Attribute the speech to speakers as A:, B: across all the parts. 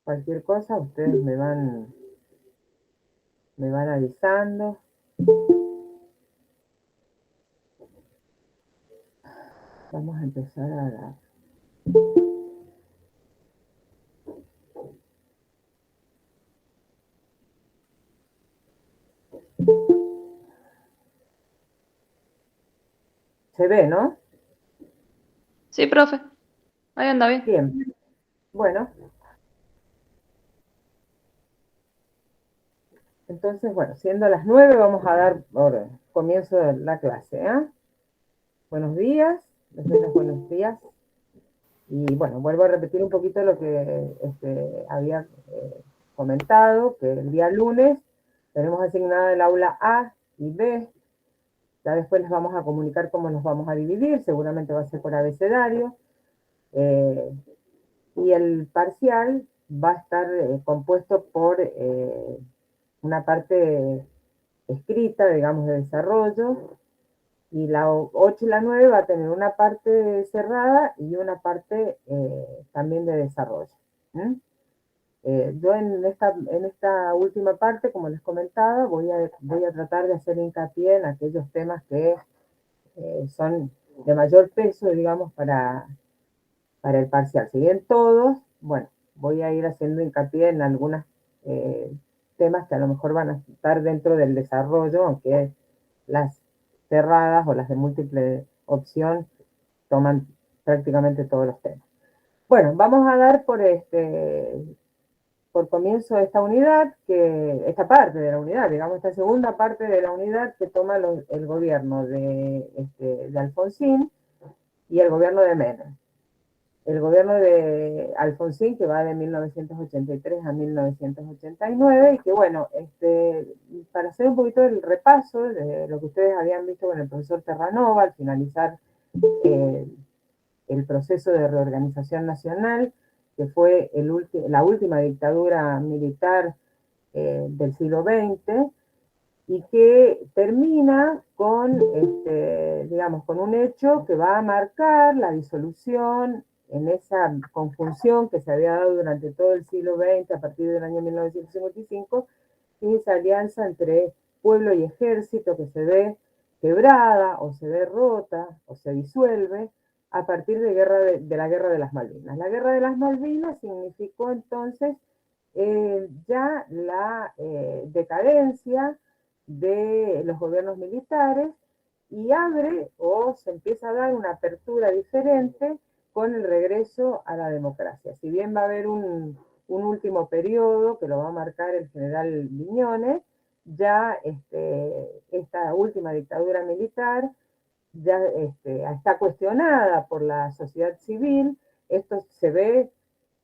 A: Cualquier cosa, ustedes me van avisando. Vamos a empezar a dar. Se ve, ¿no?
B: Sí, profe. Ahí anda bien.
A: Bien. Bueno, entonces, bueno, siendo las 9, vamos a dar ahora, comienzo de la clase, ¿eh? Buenos días, les doy los buenos días. Y bueno, vuelvo a repetir un poquito lo que había comentado, que el día lunes tenemos asignada el aula A y B. Ya después les vamos a comunicar cómo nos vamos a dividir, seguramente va a ser por abecedario. Eh, y el parcial va a estar compuesto por una parte escrita, digamos, de desarrollo, y la 8 y la 9 va a tener una parte cerrada y una parte también de desarrollo. ¿Mm? Yo en esta última parte, como les comentaba, voy a tratar de hacer hincapié en aquellos temas que son de mayor peso, digamos, para el parcial. Si bien todos, bueno, voy a ir haciendo hincapié en algunos temas que a lo mejor van a estar dentro del desarrollo, aunque las cerradas o las de múltiple opción toman prácticamente todos los temas. Bueno, vamos a dar por comienzo esta unidad, esta parte de la unidad, digamos, esta segunda parte de la unidad que toma el gobierno de Alfonsín y el gobierno de Menem. El gobierno de Alfonsín, que va de 1983 a 1989, y que bueno, para hacer un poquito el repaso de lo que ustedes habían visto con el profesor Terranova al finalizar eh, el proceso de reorganización nacional, que fue la última dictadura militar del siglo XX, y que termina con, digamos, con un hecho que va a marcar la disolución en esa conjunción que se había dado durante todo el siglo XX a partir del año 1955, que es esa alianza entre pueblo y ejército que se ve quebrada o se ve rota o se disuelve a partir de la Guerra de las Malvinas. La Guerra de las Malvinas significó entonces ya la decadencia de los gobiernos militares y abre o se empieza a dar una apertura diferente con el regreso a la democracia. Si bien va a haber un último periodo que lo va a marcar el general Viñones, ya esta última dictadura militar ya está cuestionada por la sociedad civil. Esto se ve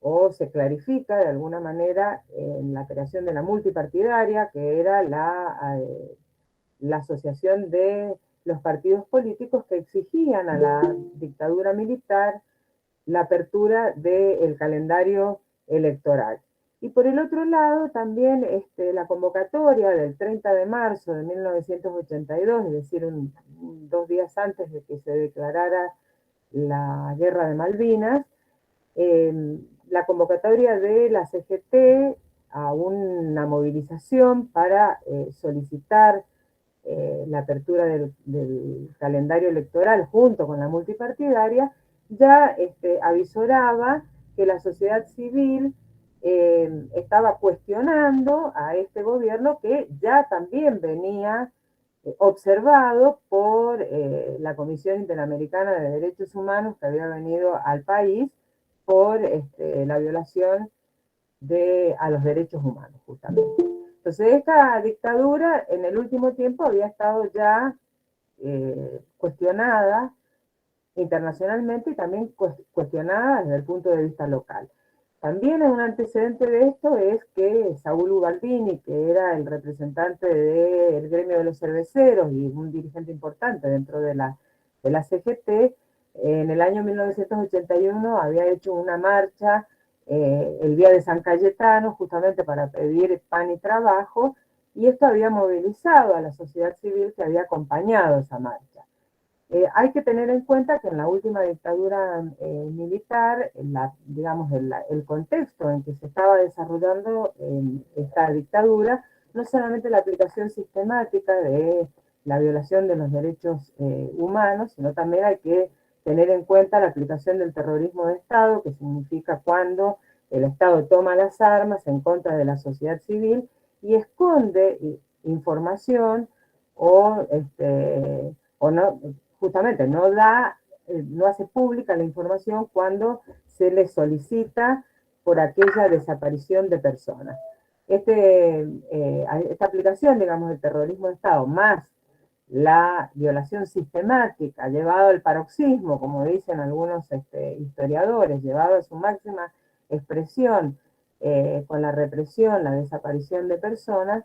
A: o se clarifica de alguna manera en la creación de la multipartidaria, que era la asociación de los partidos políticos que exigían a la dictadura militar la apertura del calendario electoral. Y por el otro lado, también la convocatoria del 30 de marzo de 1982, es decir, 2 días antes de que se declarara la guerra de Malvinas, la convocatoria de la CGT a una movilización para solicitar la apertura del calendario electoral junto con la multipartidaria, ya avisoraba que la sociedad civil estaba cuestionando a este gobierno que ya también venía observado por la Comisión Interamericana de Derechos Humanos que había venido al país por la violación a los derechos humanos, justamente. Entonces, esta dictadura en el último tiempo había estado ya cuestionada internacionalmente y también cuestionada desde el punto de vista local. También un antecedente de esto es que Saúl Ubaldini, que era el representante del gremio de los cerveceros y un dirigente importante dentro de la CGT, en el año 1981 había hecho una marcha el día de San Cayetano justamente para pedir pan y trabajo, y esto había movilizado a la sociedad civil que había acompañado esa marcha. Hay que tener en cuenta que en la última dictadura militar, digamos, el contexto en que se estaba desarrollando esta dictadura, no solamente la aplicación sistemática de la violación de los derechos humanos, sino también hay que tener en cuenta la aplicación del terrorismo de Estado, que significa cuando el Estado toma las armas en contra de la sociedad civil y esconde información o, o no, justamente no hace pública la información cuando se le solicita por aquella desaparición de personas. Esta aplicación, digamos, del terrorismo de Estado, más la violación sistemática, llevado al paroxismo, como dicen algunos historiadores, llevado a su máxima expresión con la represión, la desaparición de personas,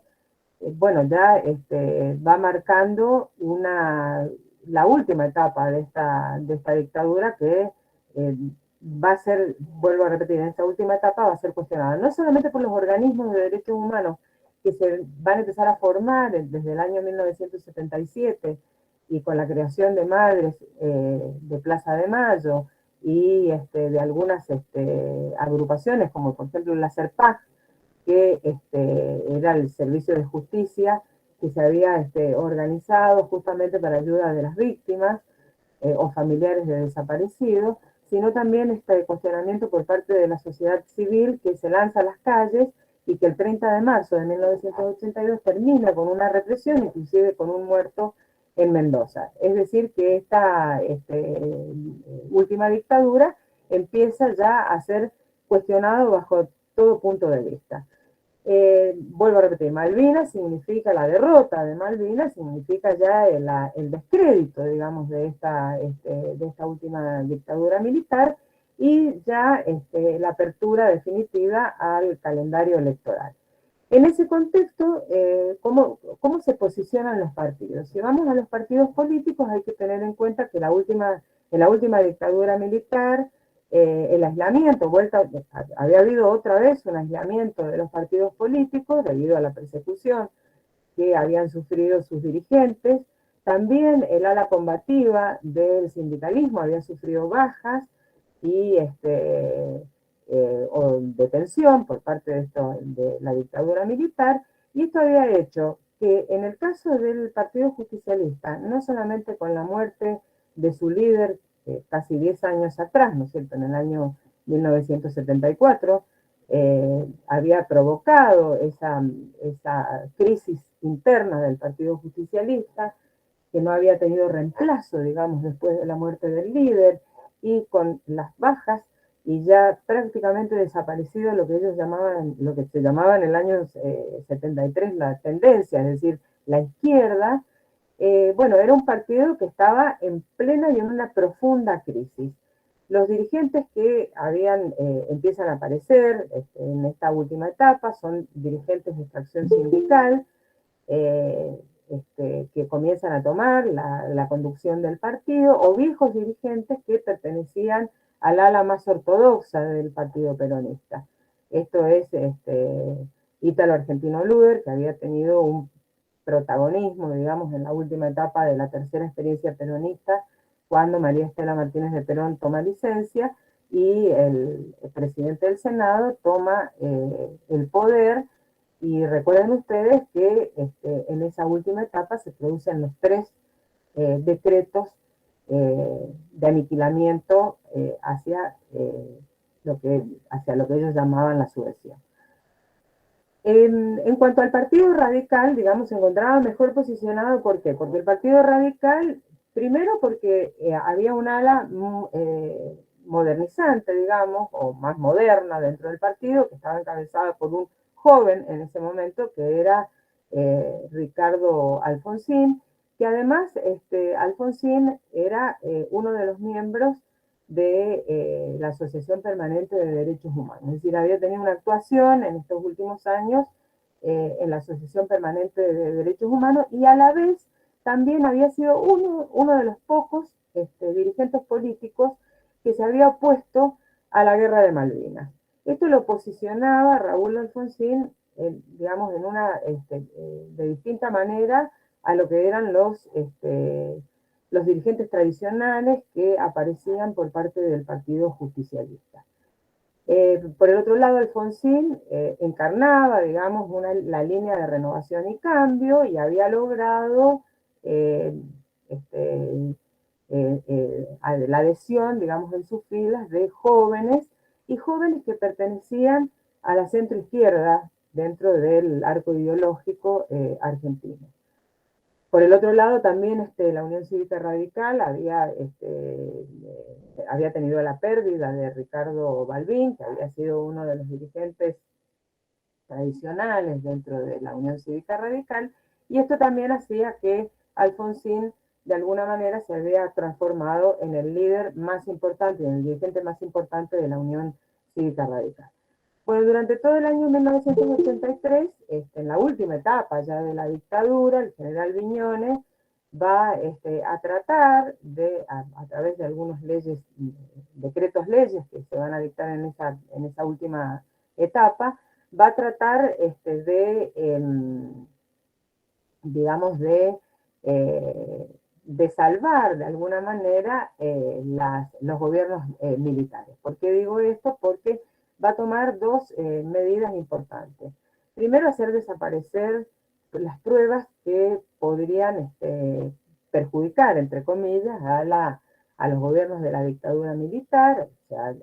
A: bueno, ya va marcando la última etapa de esta dictadura que va a ser, vuelvo a repetir, en esta última etapa va a ser cuestionada, no solamente por los organismos de derechos humanos que se van a empezar a formar desde el año 1977 y con la creación de madres de Plaza de Mayo y de algunas agrupaciones, como por ejemplo la CERPAC, que era el servicio de justicia que se había organizado justamente para ayuda de las víctimas o familiares de desaparecidos, sino también este cuestionamiento por parte de la sociedad civil que se lanza a las calles y que el 30 de marzo de 1982 termina con una represión, inclusive con un muerto en Mendoza. Es decir, que esta última dictadura empieza ya a ser cuestionado bajo todo punto de vista. Vuelvo a repetir, Malvinas significa la derrota de Malvinas, significa ya el descrédito, digamos, de esta última dictadura militar y ya la apertura definitiva al calendario electoral. En ese contexto, ¿cómo se posicionan los partidos? Si vamos a los partidos políticos, hay que tener en cuenta que en la última dictadura militar, el aislamiento, había habido otra vez un aislamiento de los partidos políticos debido a la persecución que habían sufrido sus dirigentes. También el ala combativa del sindicalismo había sufrido bajas y o detención por parte de la dictadura militar, y esto había hecho que en el caso del Partido Justicialista, no solamente con la muerte de su líder casi 10 años atrás, ¿no es cierto?, en el año 1974, había provocado esa crisis interna del Partido Justicialista, que no había tenido reemplazo, digamos, después de la muerte del líder, y con las bajas, y ya prácticamente desaparecido lo que ellos llamaban, lo que se llamaba en el año 73 la tendencia, es decir, la izquierda. Bueno, era un partido que estaba en plena y en una profunda crisis. Los dirigentes que empiezan a aparecer en esta última etapa son dirigentes de extracción sindical, que comienzan a tomar la conducción del partido, o viejos dirigentes que pertenecían al ala más ortodoxa del partido peronista. Esto es Ítalo Argentino Luder, que había tenido un protagonismo, digamos, en la última etapa de la tercera experiencia peronista, cuando María Estela Martínez de Perón toma licencia y el presidente del Senado toma el poder. Y recuerden ustedes que en esa última etapa se producen los tres decretos de aniquilamiento hacia lo que ellos llamaban la subversión. En cuanto al Partido Radical, digamos, se encontraba mejor posicionado. ¿Por qué? Porque el Partido Radical, primero porque había un ala modernizante, digamos, o más moderna dentro del partido, que estaba encabezada por un joven en ese momento, que era Ricardo Alfonsín, que además Alfonsín era uno de los miembros de la Asociación Permanente de Derechos Humanos. Es decir, había tenido una actuación en estos últimos años en la Asociación Permanente de Derechos Humanos, y a la vez también había sido uno de los pocos dirigentes políticos que se había opuesto a la Guerra de Malvinas. Esto lo posicionaba Raúl Alfonsín, digamos, de distinta manera a lo que eran los dirigentes tradicionales que aparecían por parte del Partido Justicialista. Por el otro lado, Alfonsín encarnaba, digamos, la línea de renovación y cambio y había logrado este, la adhesión, digamos, en sus filas de jóvenes y jóvenes que pertenecían a la centroizquierda dentro del arco ideológico argentino. Por el otro lado, también la Unión Cívica Radical había tenido la pérdida de Ricardo Balbín, que había sido uno de los dirigentes tradicionales dentro de la Unión Cívica Radical, y esto también hacía que Alfonsín de alguna manera se había transformado en el líder más importante, en el dirigente más importante de la Unión Cívica Radical. Bueno, durante todo el año 1983, en la última etapa ya de la dictadura, el general Viñones va a tratar de, a través de algunas leyes, decretos leyes que se van a dictar en esa última etapa, va a tratar digamos, de salvar de alguna manera los gobiernos militares. ¿Por qué digo esto? Porque va a tomar dos medidas importantes. Primero, hacer desaparecer las pruebas que podrían perjudicar, entre comillas, a los gobiernos de la dictadura militar, o sea,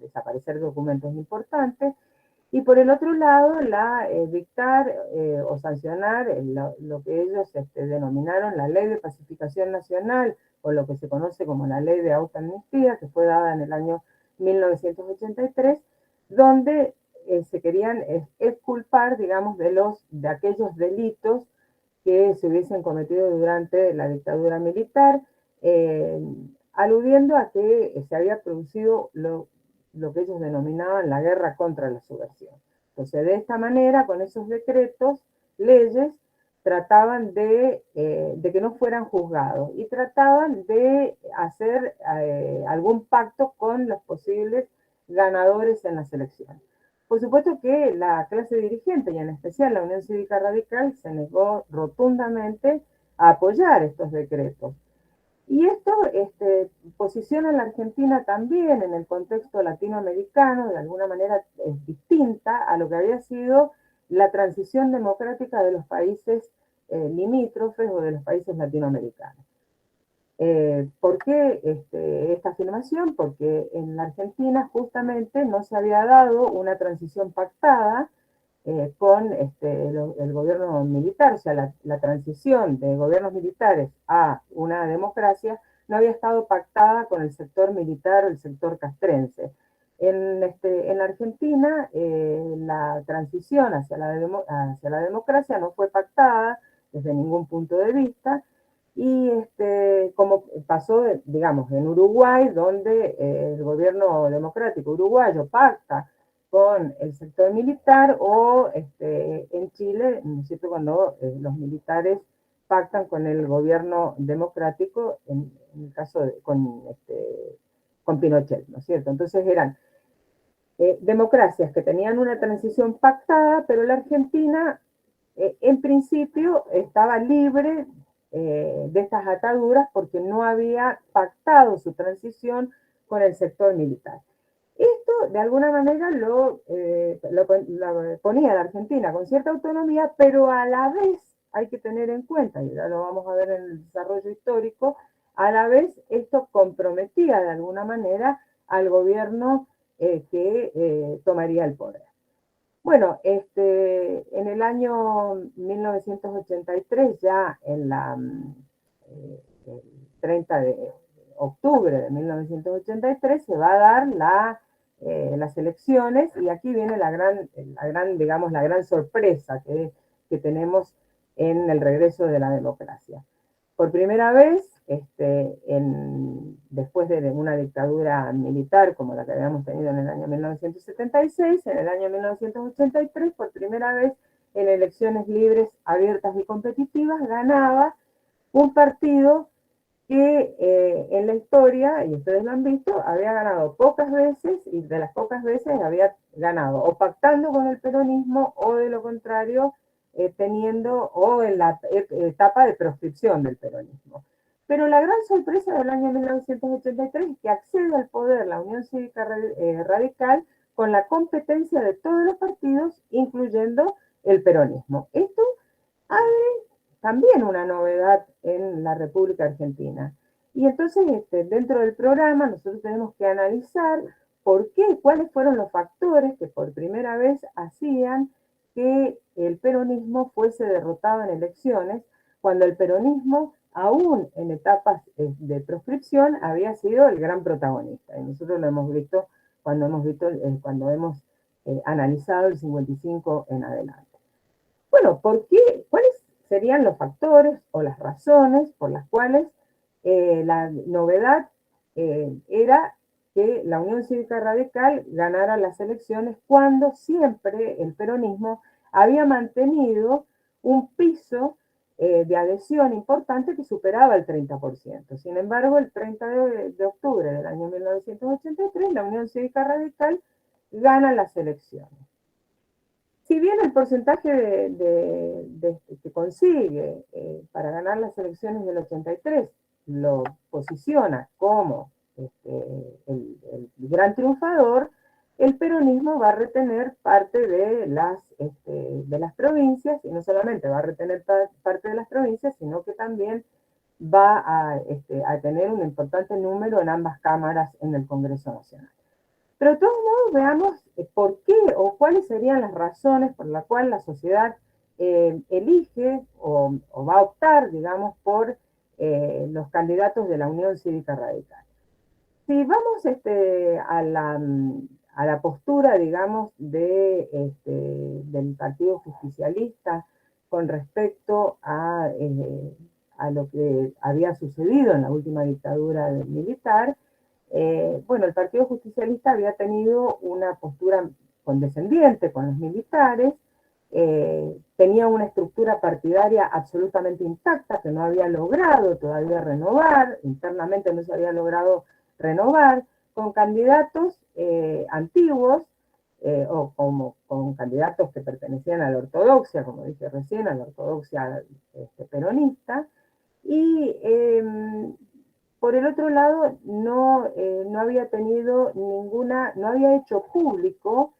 A: desaparecer documentos importantes, y por el otro lado, dictar o sancionar lo que ellos denominaron la Ley de Pacificación Nacional, o lo que se conoce como la Ley de Autoamnistía, que fue dada en el año 1983, donde se querían exculpar, digamos, de aquellos delitos que se hubiesen cometido durante la dictadura militar, eh, aludiendo a que se había producido lo que ellos denominaban la guerra contra la subversión. Entonces, de esta manera, con esos decretos, leyes, trataban de que no fueran juzgados y trataban de hacer algún pacto con los posibles ganadores en las elecciones. Por supuesto que la clase dirigente, y en especial la Unión Cívica Radical, se negó rotundamente a apoyar estos decretos. Y esto posiciona a la Argentina también en el contexto latinoamericano, de alguna manera distinta a lo que había sido la transición democrática de los países limítrofes o de los países latinoamericanos. ¿Por qué esta afirmación? Porque en la Argentina justamente no se había dado una transición pactada con el gobierno militar, o sea, la transición de gobiernos militares a una democracia no había estado pactada con el sector militar o el sector castrense. En la Argentina, la transición hacia la democracia no fue pactada desde ningún punto de vista, y como pasó, digamos, en Uruguay, donde el gobierno democrático uruguayo pacta con el sector militar, o en Chile, ¿no es cierto?, cuando los militares pactan con el gobierno democrático, en el caso con Pinochet, ¿no es cierto? Entonces eran democracias que tenían una transición pactada, pero la Argentina en principio estaba libre de estas ataduras porque no había pactado su transición con el sector militar. Esto de alguna manera lo ponía a la Argentina con cierta autonomía, pero a la vez hay que tener en cuenta, y ya lo vamos a ver en el desarrollo histórico, a la vez esto comprometía de alguna manera al gobierno que tomaría el poder. Bueno, en el año 1983, ya el 30 de octubre de 1983, se va a dar las elecciones, y aquí viene digamos, la gran sorpresa que tenemos en el regreso de la democracia. Por primera vez, después de una dictadura militar como la que habíamos tenido en el año 1976, en el año 1983, por primera vez en elecciones libres, abiertas y competitivas, ganaba un partido que en la historia, y ustedes lo han visto, había ganado pocas veces, y de las pocas veces había ganado o pactando con el peronismo, o de lo contrario, teniendo o en la etapa de proscripción del peronismo. Pero la gran sorpresa del año 1983 es que accede al poder la Unión Cívica Radical con la competencia de todos los partidos, incluyendo el peronismo. Esto abre también una novedad en la República Argentina. Y entonces, dentro del programa, nosotros tenemos que analizar por qué, cuáles fueron los factores que por primera vez hacían que el peronismo fuese derrotado en elecciones, cuando el peronismo, aún en etapas de proscripción, había sido el gran protagonista. Y nosotros lo hemos visto cuando hemos analizado el 55 en adelante. Bueno, ¿por qué? ¿Cuáles serían los factores o las razones por las cuales la novedad era que la Unión Cívica Radical ganara las elecciones cuando siempre el peronismo había mantenido un piso de adhesión importante que superaba el 30%? Sin embargo, el 30 de octubre del año 1983, la Unión Cívica Radical gana las elecciones. Si bien el porcentaje que consigue para ganar las elecciones del 83 lo posiciona como el gran triunfador, el peronismo va a retener parte de las provincias, y no solamente va a retener parte de las provincias, sino que también va a tener un importante número en ambas cámaras en el Congreso Nacional. Pero de todos modos veamos por qué o cuáles serían las razones por las cuales la sociedad elige o va a optar, digamos, por los candidatos de la Unión Cívica Radical. Si vamos a la postura, digamos, del Partido Justicialista con respecto a lo que había sucedido en la última dictadura militar, bueno, el Partido Justicialista había tenido una postura condescendiente con los militares, tenía una estructura partidaria absolutamente intacta que no había logrado todavía renovar, internamente no se había logrado renovar, con candidatos antiguos, o con candidatos que pertenecían a la ortodoxia, como dije recién, a la ortodoxia peronista, y por el otro lado no había tenido no había hecho público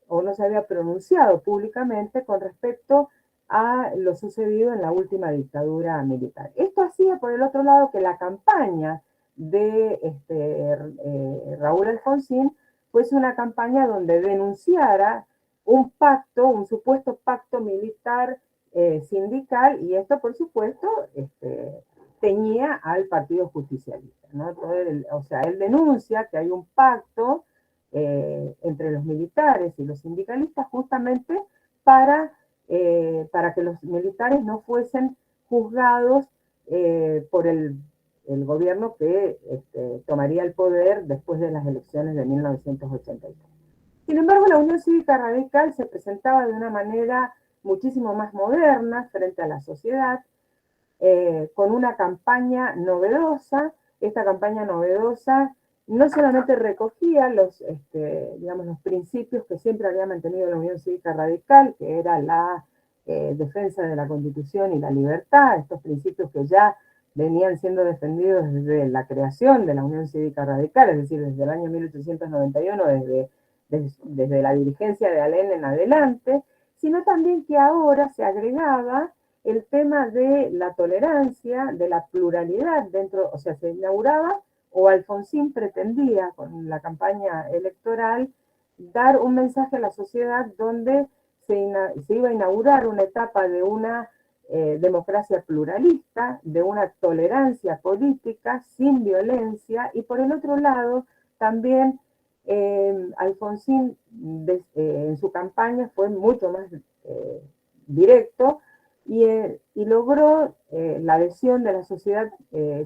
A: o no se había pronunciado públicamente con respecto a lo sucedido en la última dictadura militar. Esto hacía, por el otro lado, que la campaña de Raúl Alfonsín fuese una campaña donde denunciara un pacto, un supuesto pacto militar sindical, y esto, por supuesto, teñía al Partido Justicialista, ¿no? O sea, él denuncia que hay un pacto entre los militares y los sindicalistas justamente para que los militares no fuesen juzgados por el gobierno que tomaría el poder después de las elecciones de 1983. Sin embargo, la Unión Cívica Radical se presentaba de una manera muchísimo más moderna frente a la sociedad, con una campaña novedosa. Esta campaña novedosa no solamente recogía digamos, los principios que siempre había mantenido la Unión Cívica Radical, que era la defensa de la Constitución y la libertad, estos principios que ya venían siendo defendidos desde la creación de la Unión Cívica Radical, es decir, desde el año 1891, desde la dirigencia de Alén en adelante, sino también que ahora se agregaba el tema de la tolerancia, de la pluralidad dentro, o sea, se inauguraba, o Alfonsín pretendía con la campaña electoral dar un mensaje a la sociedad donde se iba a inaugurar una etapa de una democracia pluralista, de una tolerancia política sin violencia, y por el otro lado también Alfonsín en su campaña fue mucho más directo, y logró la adhesión de la sociedad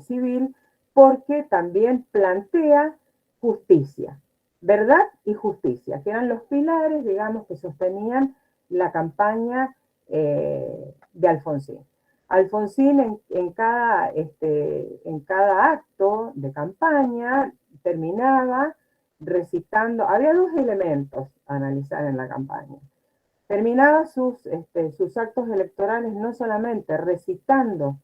A: civil, porque también plantea justicia, verdad y justicia, que eran los pilares, digamos, que sostenían la campaña de Alfonsín. Alfonsín en cada acto de campaña terminaba recitando, había dos elementos a analizar en la campaña. Terminaba sus actos electorales no solamente recitando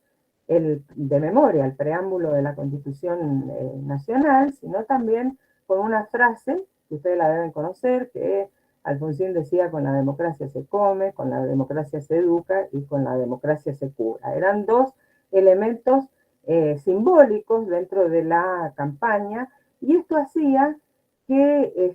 A: de memoria el preámbulo de la Constitución Nacional, sino también con una frase que ustedes la deben conocer, que Alfonsín decía: con la democracia se come, con la democracia se educa y con la democracia se cura. Eran dos elementos simbólicos dentro de la campaña, y esto hacía que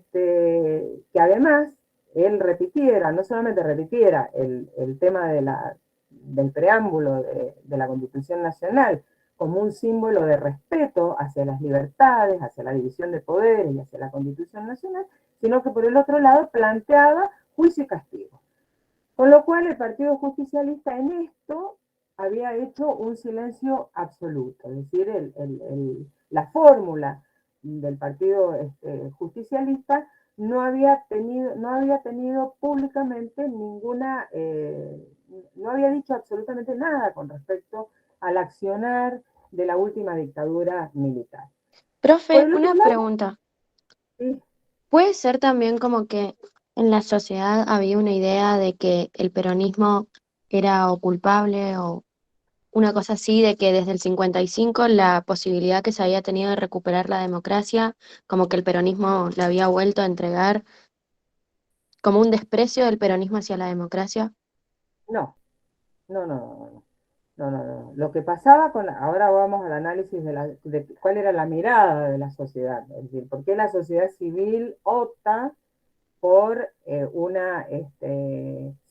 A: además él repitiera, no solamente repitiera el tema del preámbulo de la Constitución Nacional como un símbolo de respeto hacia las libertades, hacia la división de poderes y hacia la Constitución Nacional, sino que por el otro lado planteaba juicio y castigo. Con lo cual el Partido Justicialista en esto había hecho un silencio absoluto, es decir, la fórmula del Partido Justicialista no había tenido públicamente no había dicho absolutamente nada con respecto al accionar de la última dictadura militar. Por
B: Profe,
A: el otro
B: una
A: lado,
B: pregunta.
A: sí,
B: ¿Puede ser también como que en la sociedad había una idea de que el peronismo era o culpable o una cosa así, de que desde el 55 la posibilidad que se había tenido de recuperar la democracia, como que el peronismo le había vuelto a entregar, como un desprecio del peronismo hacia la democracia?
A: no, no, no, no, no. No, no, no. Lo que pasaba ahora vamos al análisis de cuál era la mirada de la sociedad, es decir, por qué la sociedad civil opta por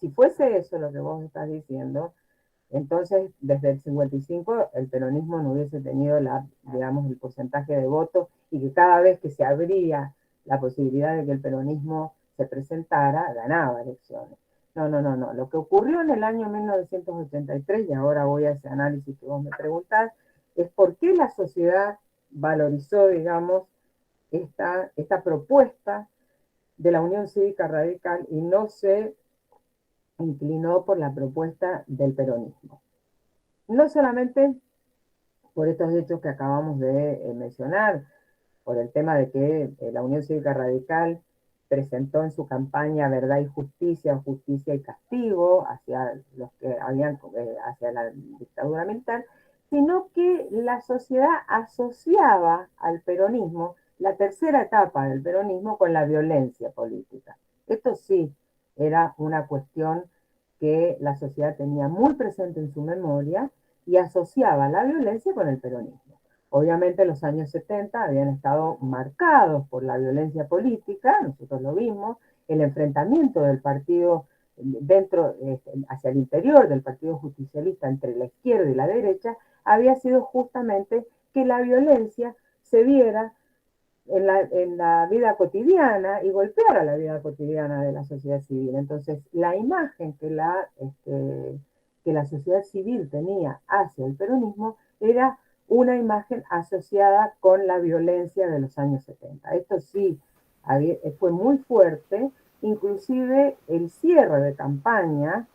A: si fuese eso lo que vos estás diciendo, entonces desde el 55 el peronismo no hubiese tenido digamos, el porcentaje de votos, y que cada vez que se abría la posibilidad de que el peronismo se presentara, ganaba elecciones. No, no, no, no. Lo que ocurrió en el año 1983, y ahora voy a ese análisis que vos me preguntás, es por qué la sociedad valorizó, digamos, esta propuesta de la Unión Cívica Radical y no se inclinó por la propuesta del peronismo. No solamente por estos hechos que acabamos de mencionar, por el tema de que la Unión Cívica Radical presentó en su campaña Verdad y Justicia, o Justicia y Castigo, hacia los que hacia la dictadura militar, sino que la sociedad asociaba al peronismo, la tercera etapa del peronismo, con la violencia política. Esto sí era una cuestión que la sociedad tenía muy presente en su memoria y asociaba la violencia con el peronismo. Obviamente los años 70 habían estado marcados por la violencia política, nosotros lo vimos, el enfrentamiento del partido hacia el interior del Partido Justicialista entre la izquierda y la derecha, había sido justamente que la violencia se viera en la vida cotidiana y golpeara la vida cotidiana de la sociedad civil. Entonces, la imagen que la sociedad civil tenía hacia el peronismo era una imagen asociada con la violencia de los años 70. Esto sí fue muy fuerte, inclusive el cierre de campaña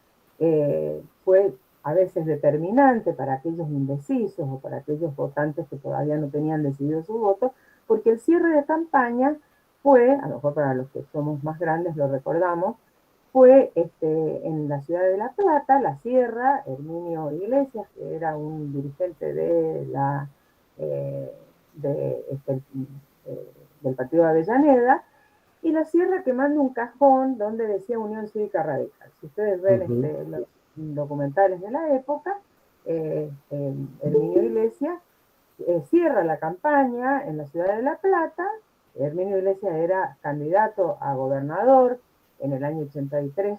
A: fue a veces determinante para aquellos indecisos o para aquellos votantes que todavía no tenían decidido su voto, porque el cierre de campaña fue, a lo mejor para los que somos más grandes lo recordamos, fue en la ciudad de La Plata, La Sierra, Herminio Iglesias, que era un dirigente eh, de, este, del partido de Avellaneda, y La Sierra quemando un cajón donde decía Unión Cívica Radical. Si ustedes ven los documentales de la época, Herminio Iglesias cierra la campaña en la ciudad de La Plata. Herminio Iglesias era candidato a gobernador en el año 83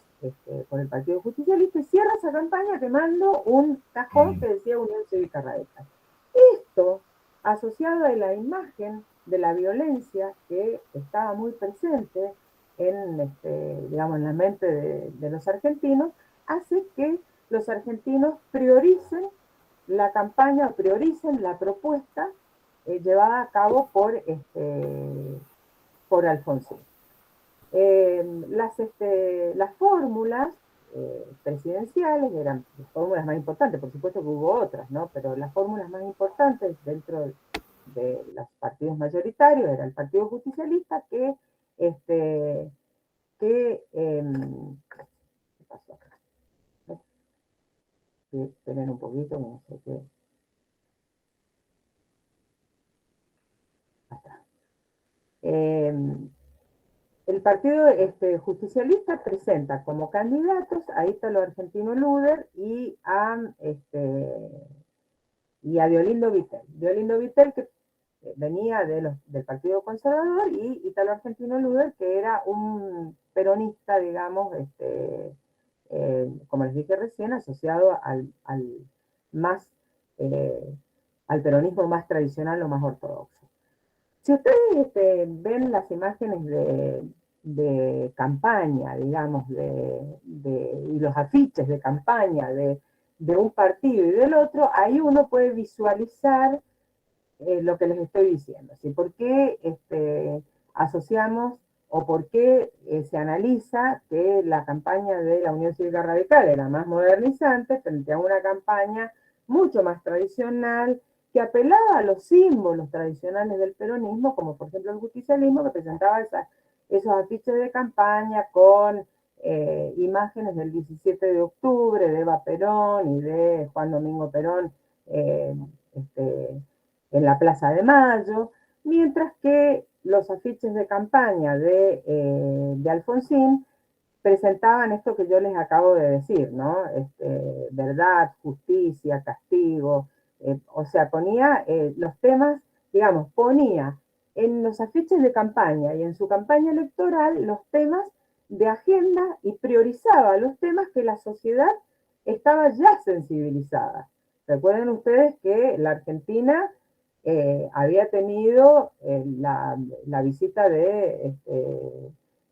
A: por el Partido Justicialista, y cierra esa campaña quemando un cajón que decía Unión Cívica Radical. Esto, asociado a la imagen de la violencia que estaba muy presente digamos, en la mente de los argentinos, hace que los argentinos prioricen la campaña, prioricen la propuesta llevada a cabo por Alfonsín. Las fórmulas presidenciales eran las fórmulas más importantes, por supuesto que hubo otras, ¿no? Pero las fórmulas más importantes dentro de los partidos mayoritarios era el Partido Justicialista este, ¿qué pasó acá? Esperen un poquito, no sé qué. el partido justicialista presenta como candidatos a Ítalo Argentino Luder y a Diolindo Vittel. Diolindo Vittel, que venía del Partido Conservador, y Ítalo Argentino Luder, que era un peronista, digamos, como les dije recién, asociado más, eh, al peronismo más tradicional o más ortodoxo. Si ustedes ven las imágenes de campaña, digamos, y los afiches de campaña de un partido y del otro, ahí uno puede visualizar lo que les estoy diciendo. ¿Sí? ¿Por qué asociamos o por qué se analiza que la campaña de la Unión Cívica Radical era más modernizante frente a una campaña mucho más tradicional que apelaba a los símbolos tradicionales del peronismo, como por ejemplo el justicialismo, que presentaba esos afiches de campaña con imágenes del 17 de octubre de Eva Perón y de Juan Domingo Perón, este, en la Plaza de Mayo, mientras que los afiches de campaña de Alfonsín presentaban esto que yo les acabo de decir, ¿no? Verdad, justicia, castigo, o sea, ponía los temas, digamos, ponía en los afiches de campaña y en su campaña electoral los temas de agenda y priorizaba los temas que la sociedad estaba ya sensibilizada. Recuerden ustedes que la Argentina había tenido la visita de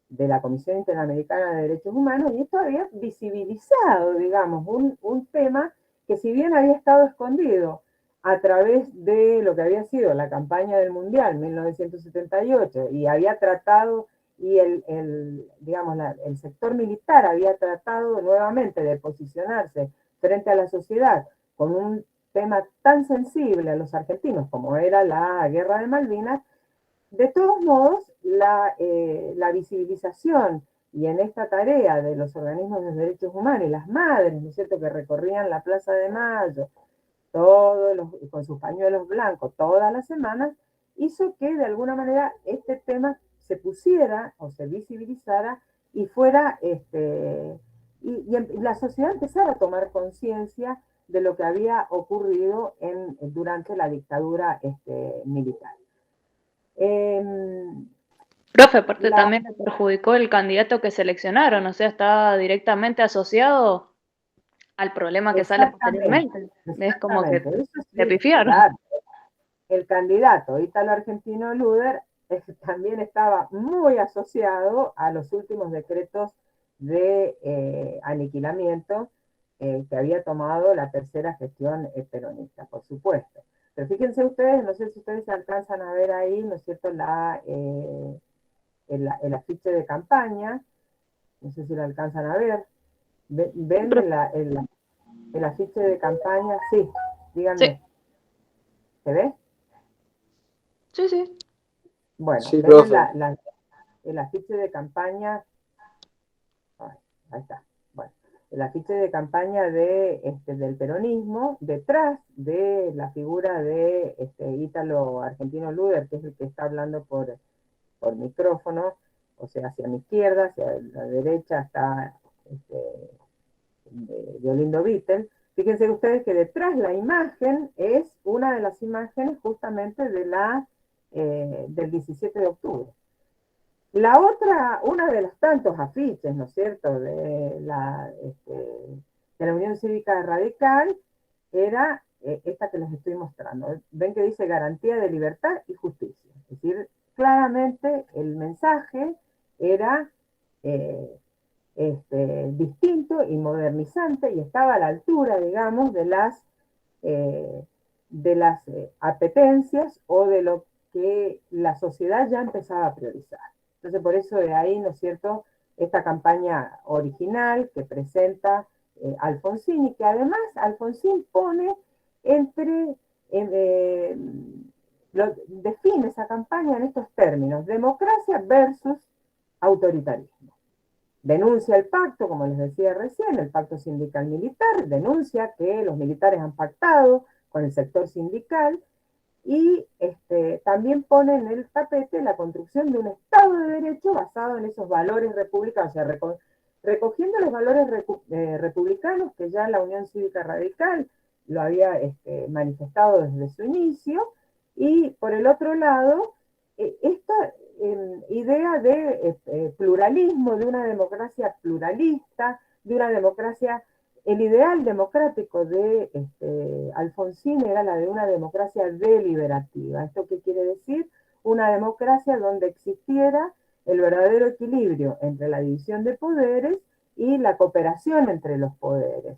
A: la Comisión Interamericana de Derechos Humanos, y esto había visibilizado, digamos, un tema que, si bien había estado escondido a través de lo que había sido la campaña del Mundial 1978, y había tratado, y digamos, el sector militar había tratado nuevamente de posicionarse frente a la sociedad con un tema tan sensible a los argentinos como era la guerra de Malvinas. De todos modos, la visibilización y en esta tarea de los organismos de derechos humanos y las madres, ¿no es cierto?, que recorrían la Plaza de Mayo, con sus pañuelos blancos todas las semanas, hizo que de alguna manera este tema se pusiera o se visibilizara y fuera, y la sociedad empezara a tomar conciencia de lo que había ocurrido durante la dictadura militar.
C: Profe, aparte
A: La,
C: también le perjudicó el candidato que seleccionaron, o sea, está directamente asociado al problema que sale
A: exactamente,
C: posteriormente. Es como que
A: exactamente. Eso
C: le
A: sí,
C: pifiaron.
A: claro. El candidato Ítalo Argentino Luder también estaba muy asociado a los últimos decretos de aniquilamiento que había tomado la tercera gestión peronista, por supuesto. Pero fíjense ustedes, no sé si ustedes se alcanzan a ver ahí, ¿no es cierto?, el afiche de campaña, no sé si lo alcanzan a ver. ¿Ven el afiche de campaña? Sí, díganme,
C: Sí,
A: ¿se ve?
C: sí, sí.
A: Bueno,
D: Sí,
A: ven
D: profe.
A: el afiche de campaña, ay, ahí está, bueno, el afiche de campaña del peronismo, detrás de la figura de Ítalo Argentino Luder, que es el que está hablando por micrófono, o sea, hacia mi izquierda, hacia la derecha está de Olindo Vittel. Fíjense ustedes que detrás la imagen es una de las imágenes justamente del 17 de octubre. La otra, una de los tantos afiches, ¿no es cierto?, de la Unión Cívica Radical, era esta que les estoy mostrando. Ven que dice garantía de libertad y justicia. Es decir, claramente el mensaje era eh, distinto y modernizante, y estaba a la altura, digamos, eh, de las apetencias o de lo que la sociedad ya empezaba a priorizar. Entonces, por eso de ahí, ¿no es cierto?, esta campaña original que presenta Alfonsín, y que además Alfonsín pone entre, eh, define esa campaña en estos términos: democracia versus autoritarismo. Denuncia el pacto, como les decía recién, el pacto sindical militar, denuncia que los militares han pactado con el sector sindical, y también pone en el tapete la construcción de un Estado de Derecho basado en esos valores republicanos, o sea, recogiendo los valores republicanos que ya la Unión Cívica Radical lo había manifestado desde su inicio, y por el otro lado, esta idea de pluralismo, de una democracia pluralista, de una democracia. El ideal democrático de Alfonsín era la de una democracia deliberativa. ¿Esto qué quiere decir? Una democracia donde existiera el verdadero equilibrio entre la división de poderes y la cooperación entre los poderes.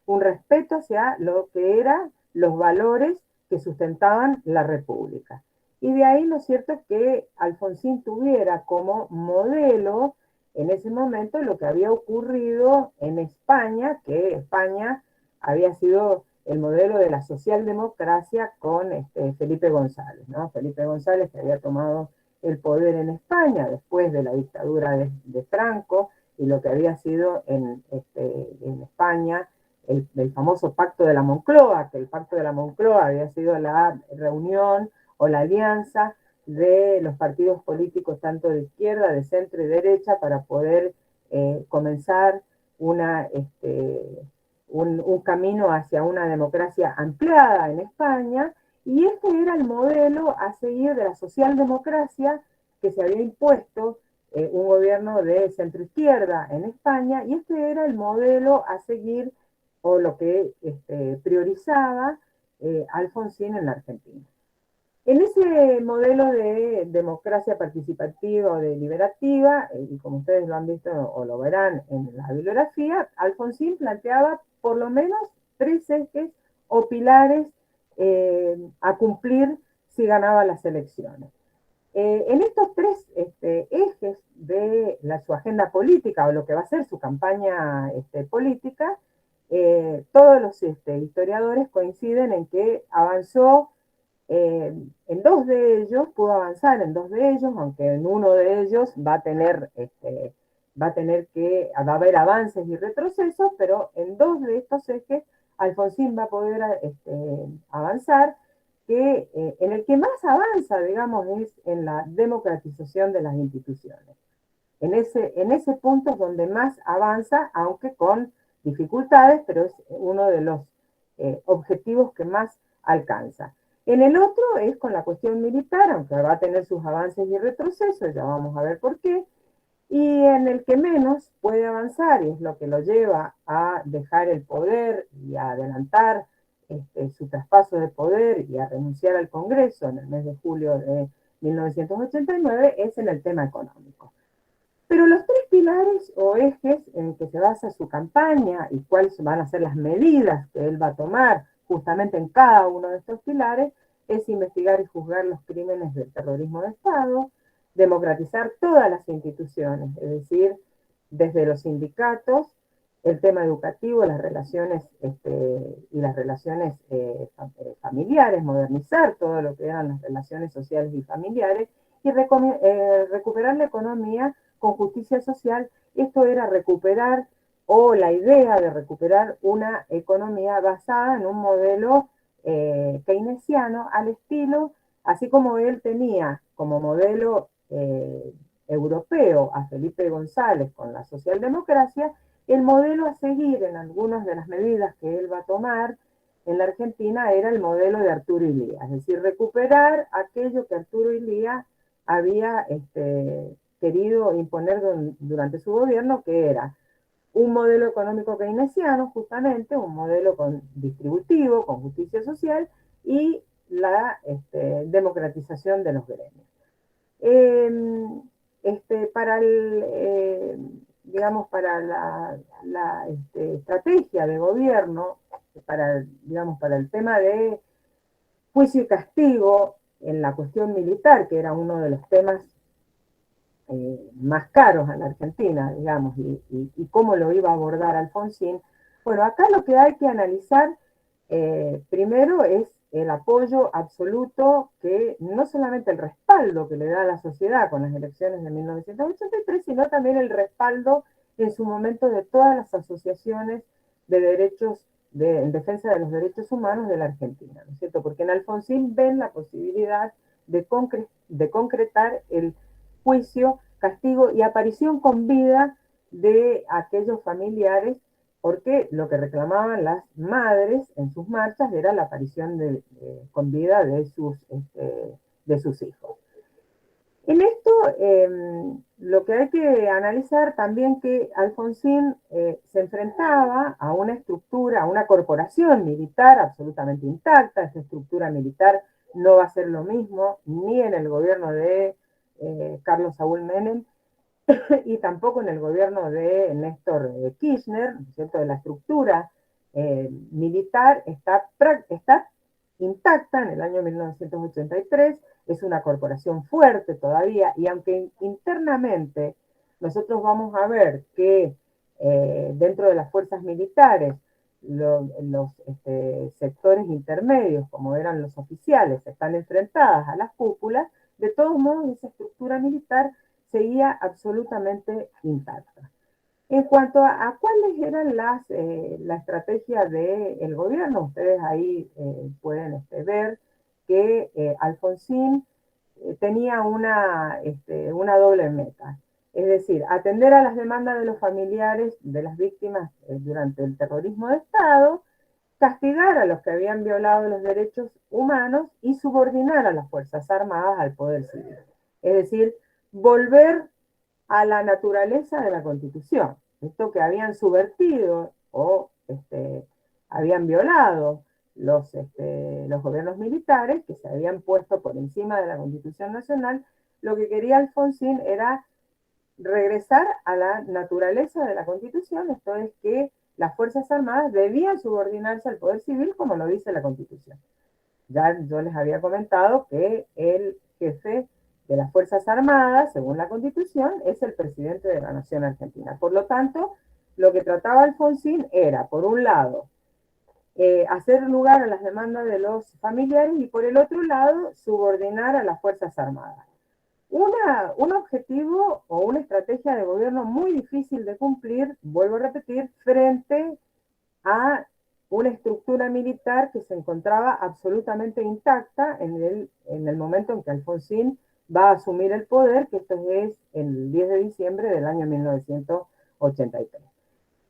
A: Un respeto hacia lo que eran los valores que sustentaban la República. Y de ahí, ¿no es cierto?, que Alfonsín tuviera como modelo en ese momento lo que había ocurrido en España, que España había sido el modelo de la socialdemocracia con Felipe González, ¿no? Felipe González, que había tomado el poder en España después de la dictadura de Franco, y lo que había sido en España el famoso Pacto de la Moncloa, que el Pacto de la Moncloa había sido la reunión o la alianza de los partidos políticos tanto de izquierda, de centro y derecha para poder comenzar un camino hacia una democracia ampliada en España, y este era el modelo a seguir de la socialdemocracia que se había impuesto un gobierno de centro-izquierda en España, y este era el modelo a seguir o lo que priorizaba Alfonsín en la Argentina. En ese modelo de democracia participativa o deliberativa, y como ustedes lo han visto o lo verán en la bibliografía, Alfonsín planteaba por lo menos 3 ejes o pilares a cumplir si ganaba las elecciones. En estos 3 ejes de su agenda política, o lo que va a ser su campaña política, todos los historiadores coinciden en que avanzó en 2 de ellos, pudo avanzar en 2 de ellos, aunque en uno de ellos va a haber avances y retrocesos, pero en 2 de estos ejes Alfonsín va a poder avanzar, que en el que más avanza, digamos, es en la democratización de las instituciones. En ese punto es donde más avanza, aunque con dificultades, pero es uno de los objetivos que más alcanza. En el otro es con la cuestión militar, aunque va a tener sus avances y retrocesos, ya vamos a ver por qué, y en el que menos puede avanzar, y es lo que lo lleva a dejar el poder y a adelantar su traspaso de poder y a renunciar al Congreso en el mes de julio de 1989, es en el tema económico. Pero los 3 pilares o ejes en que se basa su campaña y cuáles van a ser las medidas que él va a tomar justamente en cada uno de estos pilares es investigar y juzgar los crímenes del terrorismo de Estado, democratizar todas las instituciones, es decir, desde los sindicatos, el tema educativo, las relaciones y las relaciones familiares, modernizar todo lo que eran las relaciones sociales y familiares, y recuperar la economía con justicia social. Esto era recuperar, o la idea de recuperar una economía basada en un modelo keynesiano al estilo, así como él tenía como modelo europeo a Felipe González con la socialdemocracia, el modelo a seguir en algunas de las medidas que él va a tomar en la Argentina era el modelo de Arturo Illia, es decir, recuperar aquello que Arturo Illia había querido imponer durante su gobierno, que era un modelo económico keynesiano, justamente, un modelo distributivo, con justicia social, y la democratización de los gremios. Para la estrategia de gobierno, para el tema de juicio y castigo en la cuestión militar, que era uno de los temas más caros a la Argentina, digamos, y cómo lo iba a abordar Alfonsín. Bueno, acá lo que hay que analizar primero es el apoyo absoluto, que no solamente el respaldo que le da a la sociedad con las elecciones de 1983, sino también el respaldo en su momento de todas las asociaciones de derechos en defensa de los derechos humanos de la Argentina, ¿no es cierto? Porque en Alfonsín ven la posibilidad de concretar el juicio, castigo y aparición con vida de aquellos familiares, porque lo que reclamaban las madres en sus marchas era la aparición con vida de sus hijos. En esto, lo que hay que analizar también que Alfonsín se enfrentaba a una estructura, a una corporación militar absolutamente intacta. Esa estructura militar no va a ser lo mismo ni en el gobierno de Carlos Saúl Menem y tampoco en el gobierno de Néstor Kirchner, ¿cierto? La estructura militar está intacta en el año 1983, es una corporación fuerte todavía, y aunque internamente nosotros vamos a ver que dentro de las fuerzas militares, los sectores intermedios, como eran los oficiales, están enfrentadas a las cúpulas, de todos modos esa estructura militar seguía absolutamente intacta. En cuanto a cuáles eran la estrategia del gobierno, ustedes ahí pueden ver que Alfonsín tenía una doble meta, es decir, atender a las demandas de los familiares de las víctimas durante el terrorismo de Estado, castigar a los que habían violado los derechos humanos y subordinar a las Fuerzas Armadas al poder civil. Es decir, volver a la naturaleza de la Constitución. Esto que habían subvertido o habían violado los gobiernos militares, que se habían puesto por encima de la Constitución Nacional, lo que quería Alfonsín era regresar a la naturaleza de la Constitución, esto es que las Fuerzas Armadas debían subordinarse al Poder Civil como lo dice la Constitución. Ya yo les había comentado que el jefe de las Fuerzas Armadas, según la Constitución, es el presidente de la Nación Argentina. Por lo tanto, lo que trataba Alfonsín era, por un lado, hacer lugar a las demandas de los familiares y por el otro lado, subordinar a las Fuerzas Armadas. Un objetivo o una estrategia de gobierno muy difícil de cumplir, vuelvo a repetir, frente a una estructura militar que se encontraba absolutamente intacta en el momento en que Alfonsín va a asumir el poder, que esto es el 10 de diciembre del año 1983.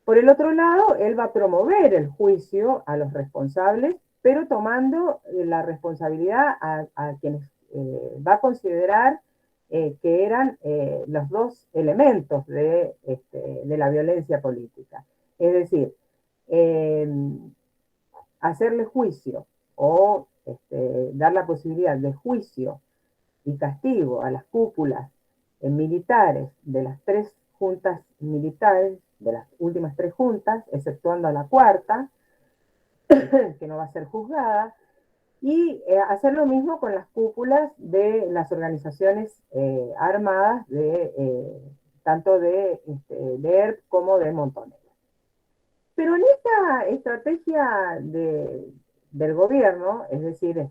A: Por el otro lado, él va a promover el juicio a los responsables, pero tomando la responsabilidad a quienes va a considerar que eran los dos elementos de la violencia política. Es decir, hacerle juicio o dar la posibilidad de juicio y castigo a las cúpulas militares de las 3 juntas militares, de las últimas 3 juntas, exceptuando a la cuarta, que no va a ser juzgada, y hacer lo mismo con las cúpulas de las organizaciones armadas, tanto de ERP como de Montoneros. Pero en esta estrategia del gobierno, es decir,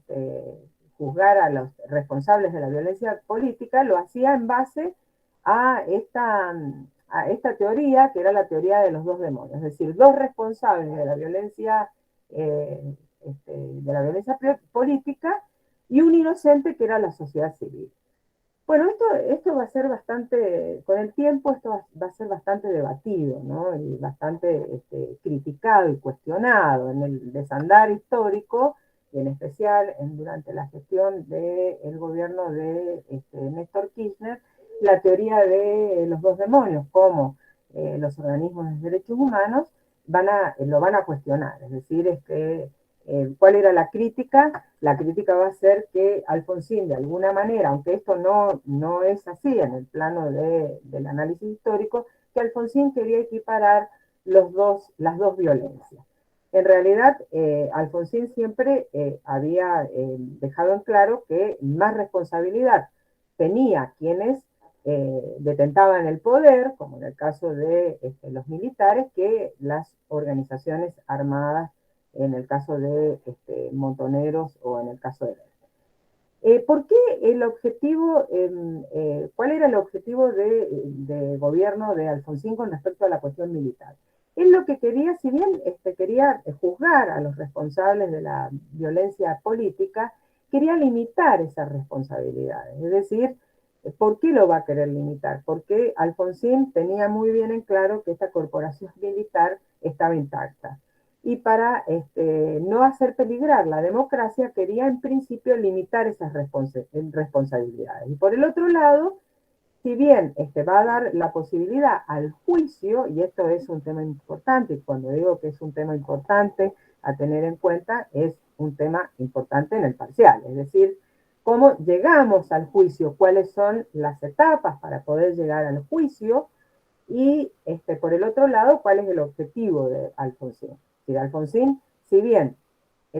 A: juzgar a los responsables de la violencia política, lo hacía en base a esta teoría, que era la teoría de los dos demonios, es decir, dos responsables de la violencia política y un inocente que era la sociedad civil. Bueno, esto va a ser bastante, con el tiempo esto va a ser bastante debatido, ¿no? Y bastante criticado y cuestionado en el desandar histórico, y en especial durante la gestión del gobierno de Néstor Kirchner, la teoría de los dos demonios, como los organismos de derechos humanos lo van a cuestionar, es decir, ¿cuál era la crítica? La crítica va a ser que Alfonsín, de alguna manera, aunque esto no es así en el plano del análisis histórico, que Alfonsín quería equiparar las dos violencias. En realidad, Alfonsín siempre había dejado en claro que más responsabilidad tenía quienes detentaban el poder, como en el caso de los militares, que las organizaciones armadas, en el caso de Montoneros o en el caso de ¿por qué el objetivo, cuál era el objetivo de gobierno de Alfonsín con respecto a la cuestión militar? Él lo que quería, si bien quería juzgar a los responsables de la violencia política, quería limitar esas responsabilidades. Es decir, ¿por qué lo va a querer limitar? Porque Alfonsín tenía muy bien en claro que esta corporación militar estaba intacta. Y para no hacer peligrar la democracia, quería en principio limitar esas responsabilidades. Y por el otro lado, si bien va a dar la posibilidad al juicio, y esto es un tema importante, y cuando digo que es un tema importante a tener en cuenta, es un tema importante en el parcial, es decir, cómo llegamos al juicio, cuáles son las etapas para poder llegar al juicio, y por el otro lado, cuál es el objetivo de Alfonsín. Si Alfonsín, si bien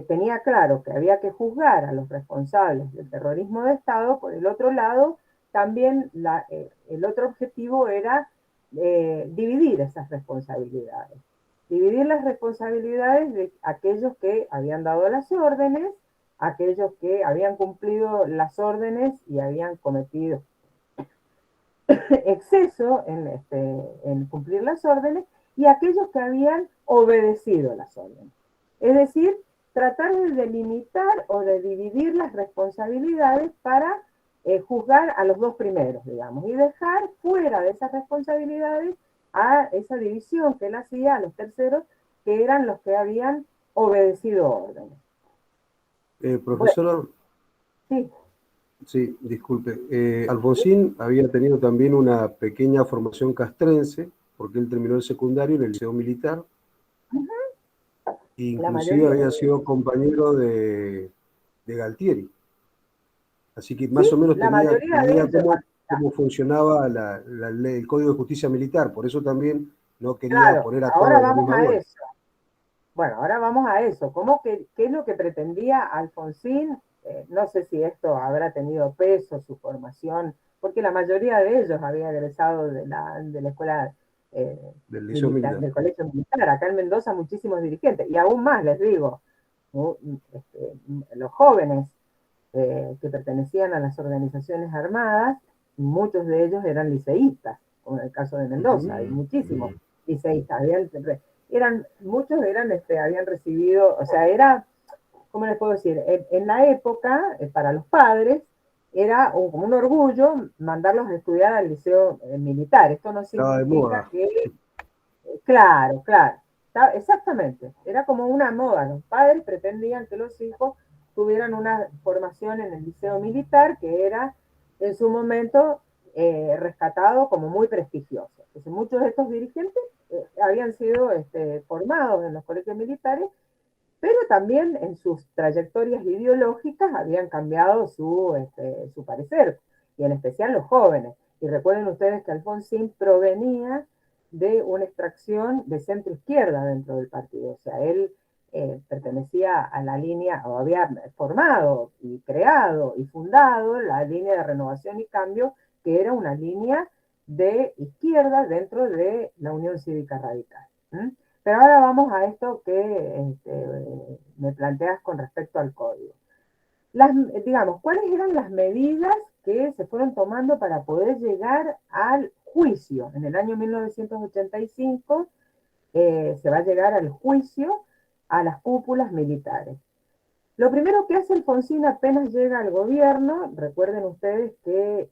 A: tenía claro que había que juzgar a los responsables del terrorismo de Estado, por el otro lado, también el otro objetivo era dividir esas responsabilidades. Dividir las responsabilidades de aquellos que habían dado las órdenes, aquellos que habían cumplido las órdenes y habían cometido exceso en cumplir las órdenes, y aquellos que habían obedecido las órdenes. Es decir, tratar de delimitar o de dividir las responsabilidades para juzgar a los dos primeros, digamos, y dejar fuera de esas responsabilidades a esa división que él hacía a los terceros, que eran los que habían obedecido órdenes.
D: Profesora,
A: bueno, sí.
D: Sí, disculpe. Alfonsín había tenido también una pequeña formación castrense, porque él terminó el secundario en el Liceo Militar, e inclusive había sido compañero de Galtieri. Así que más o menos tenía cómo funcionaba el Código de Justicia Militar, por eso también no quería poner a todos en la misma bola.
A: Bueno, ahora vamos a eso. ¿Qué es lo que pretendía Alfonsín? No sé si esto habrá tenido peso, su formación, porque la mayoría de ellos había egresado de la escuela
D: del Liceo Militar,
A: del Colegio Militar. Acá en Mendoza muchísimos dirigentes, y aún más les digo, los jóvenes que pertenecían a las organizaciones armadas, muchos de ellos eran liceístas, como en el caso de Mendoza, hay muchísimos liceístas, muchos habían recibido, o sea, era, ¿cómo les puedo decir? En la época, para los padres, era como un orgullo mandarlos a estudiar al liceo militar. Esto no significa que... Claro, exactamente. Era como una moda. Los padres pretendían que los hijos tuvieran una formación en el liceo militar que era, en su momento, rescatado como muy prestigioso. Entonces, muchos de estos dirigentes habían sido formados en los colegios militares, pero también en sus trayectorias ideológicas habían cambiado su parecer, y en especial los jóvenes. Y recuerden ustedes que Alfonsín provenía de una extracción de centro izquierda dentro del partido, o sea, él pertenecía a la línea, o había formado y creado y fundado la línea de Renovación y Cambio, que era una línea de izquierda dentro de la Unión Cívica Radical. Pero ahora vamos a esto que me planteas con respecto al código. Digamos, ¿cuáles eran las medidas que se fueron tomando para poder llegar al juicio? En el año 1985 se va a llegar al juicio a las cúpulas militares. Lo primero que hace Alfonsín apenas llega al gobierno, recuerden ustedes que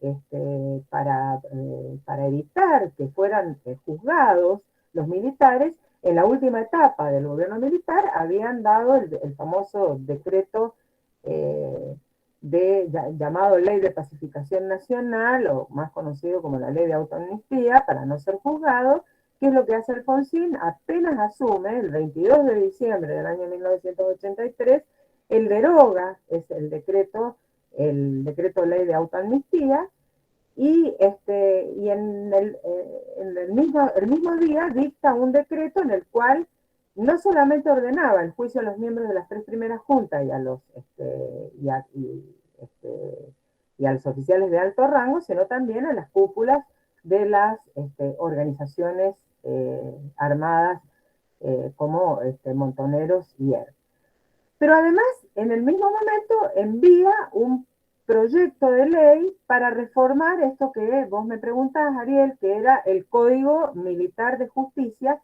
A: para evitar que fueran juzgados los militares, en la última etapa del gobierno militar habían dado el famoso decreto llamado Ley de Pacificación Nacional, o más conocido como la Ley de Autoamnistía, para no ser juzgado. ¿Qué es lo que hace Alfonsín? Apenas asume, el 22 de diciembre del año 1983, él deroga el decreto Ley de Autoamnistía, y en el mismo día dicta un decreto en el cual no solamente ordenaba el juicio a los miembros de las tres primeras juntas y a los y a los oficiales de alto rango, sino también a las cúpulas de las organizaciones armadas como Montoneros y ERP. Pero además, en el mismo momento, envía un proyecto de ley para reformar esto que vos me preguntás, Ariel, que era el Código Militar de Justicia,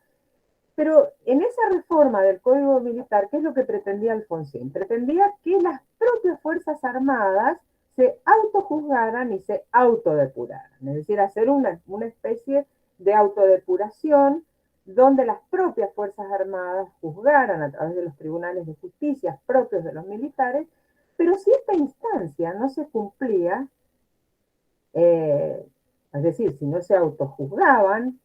A: Pero en esa reforma del Código Militar, ¿qué es lo que pretendía Alfonsín? Pretendía que las propias Fuerzas Armadas se autojuzgaran y se autodepuraran, es decir, hacer una especie de autodepuración donde las propias Fuerzas Armadas juzgaran a través de los tribunales de justicia propios de los militares, pero si esta instancia no se cumplía, es decir, si no se autojuzgaban,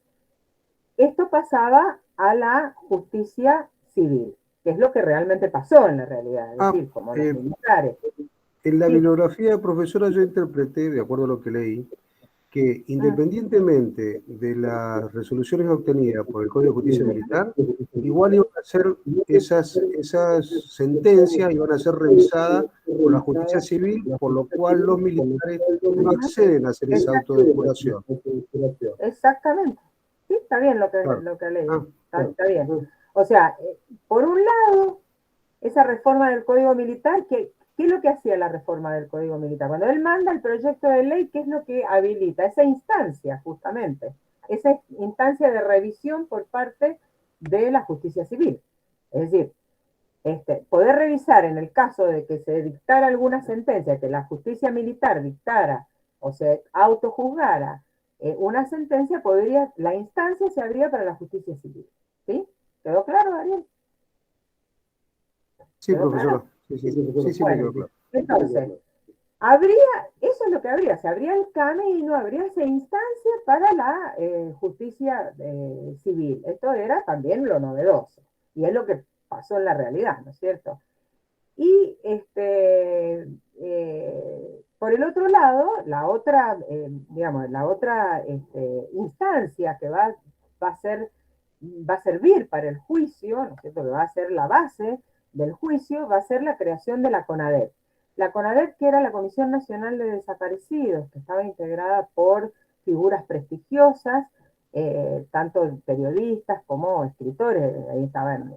A: esto pasaba a la justicia civil, que es lo que realmente pasó en la realidad, es decir, como los militares.
D: En la
A: Sí.
D: bibliografía, profesora, yo interpreté, de acuerdo a lo que leí, que independientemente de las resoluciones obtenidas por el Código de Justicia Militar, igual iban a ser esas sentencias, iban a ser revisadas por la justicia civil, por lo cual los militares no acceden a hacer esa autodepuración.
A: Exactamente. Sí, está bien lo que,
D: Claro.
A: lo que leí. Está bien. O sea, por un lado, esa reforma del Código Militar, ¿qué es lo que hacía la reforma del Código Militar? Cuando él manda el proyecto de ley, ¿qué es lo que habilita? Esa instancia, justamente. Esa instancia de revisión por parte de la justicia civil. Es decir, poder revisar en el caso de que se dictara alguna sentencia, que la justicia militar dictara o se autojuzgara una sentencia, la instancia se abría para la justicia civil. ¿Sí? ¿Quedó claro, Ariel?
D: Sí, profesora. Sí, me quedó claro.
A: Entonces, eso es lo que habría, se abría el camino, habría esa instancia para la justicia civil. Esto era también lo novedoso, y es lo que pasó en la realidad, ¿no es cierto? Y por el otro lado, la otra instancia que va a servir para el juicio, ¿no es cierto?, que va a ser la base del juicio, va a ser la creación de la CONADEP. La CONADEP, que era la Comisión Nacional de Desaparecidos, que estaba integrada por figuras prestigiosas, tanto periodistas como escritores. Ahí estaban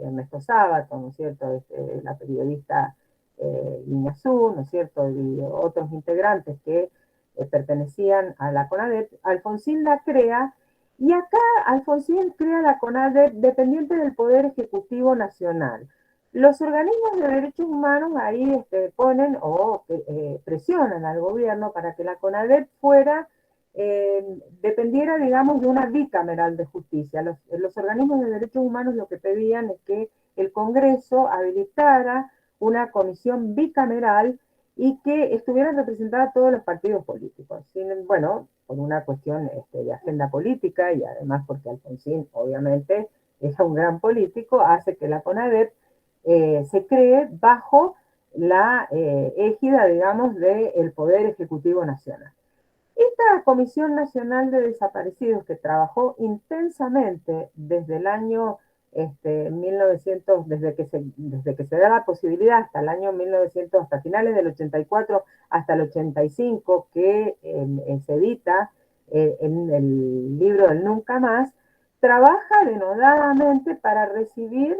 A: Ernesto Sábato, ¿no es cierto?, la periodista Iñazú, ¿no es cierto?, y otros integrantes que pertenecían a la CONADEP. Alfonsín la crea, y acá Alfonsín crea la CONADEP dependiente del Poder Ejecutivo Nacional. Los organismos de derechos humanos ahí ponen o presionan al gobierno para que la CONADEP dependiera, digamos, de una bicameral de justicia. Los organismos de derechos humanos lo que pedían es que el Congreso habilitara una comisión bicameral y que estuvieran representadas todos los partidos políticos. Bueno, por una cuestión de agenda política, y además porque Alfonsín, obviamente, es un gran político, hace que la CONADEP se cree bajo la égida, digamos, del Poder Ejecutivo Nacional. Esta Comisión Nacional de Desaparecidos, que trabajó intensamente desde el año 1900, desde que se da la posibilidad hasta el año 1900, hasta finales del 84 hasta el 85, que se edita en el libro del Nunca Más, trabaja denodadamente para recibir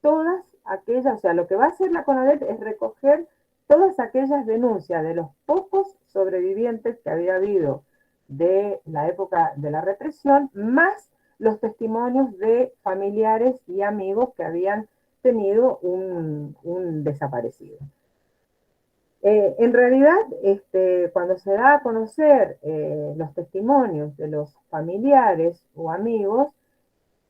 A: todas aquellas, o sea, lo que va a hacer la CONADEP es recoger todas aquellas denuncias de los pocos sobrevivientes que había habido de la época de la represión, más los testimonios de familiares y amigos que habían tenido un desaparecido. En realidad, cuando se da a conocer los testimonios de los familiares o amigos,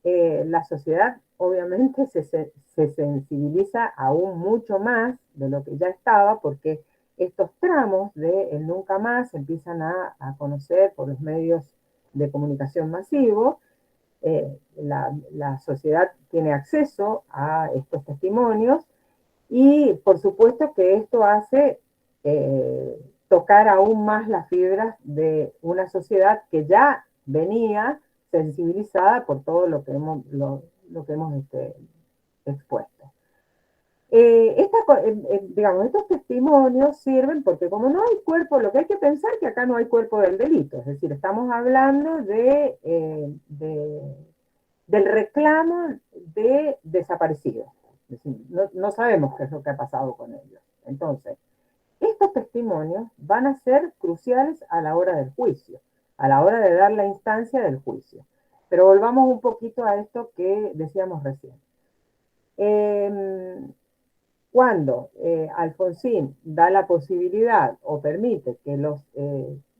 A: la sociedad obviamente se sensibiliza aún mucho más de lo que ya estaba, porque estos tramos de El Nunca Más se empiezan a conocer por los medios de comunicación masivos. La sociedad tiene acceso a estos testimonios, y por supuesto que esto hace tocar aún más las fibras de una sociedad que ya venía sensibilizada por todo lo que hemos expuesto. Digamos, estos testimonios sirven porque como no hay cuerpo, lo que hay que pensar es que acá no hay cuerpo del delito, es decir, estamos hablando del reclamo de desaparecidos. Es decir, no sabemos qué es lo que ha pasado con ellos. Entonces, estos testimonios van a ser cruciales a la hora del juicio, a la hora de dar la instancia del juicio. Pero volvamos un poquito a esto que decíamos recién. Cuando Alfonsín da la posibilidad o permite que los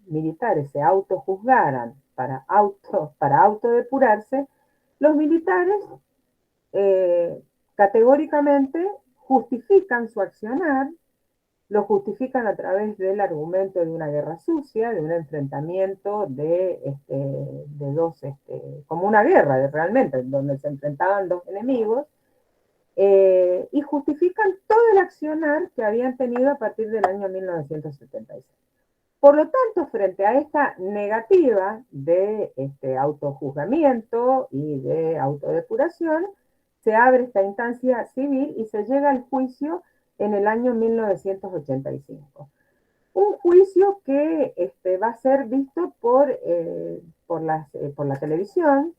A: militares se autojuzgaran para autodepurarse, los militares categóricamente justifican su accionar, lo justifican a través del argumento de una guerra sucia, de un enfrentamiento de dos, como una guerra realmente, donde se enfrentaban dos enemigos, y justifican todo el accionar que habían tenido a partir del año 1976. Por lo tanto, frente a esta negativa de autojuzgamiento y de autodepuración, se abre esta instancia civil y se llega al juicio en el año 1985. Un juicio que va a ser visto por la televisión.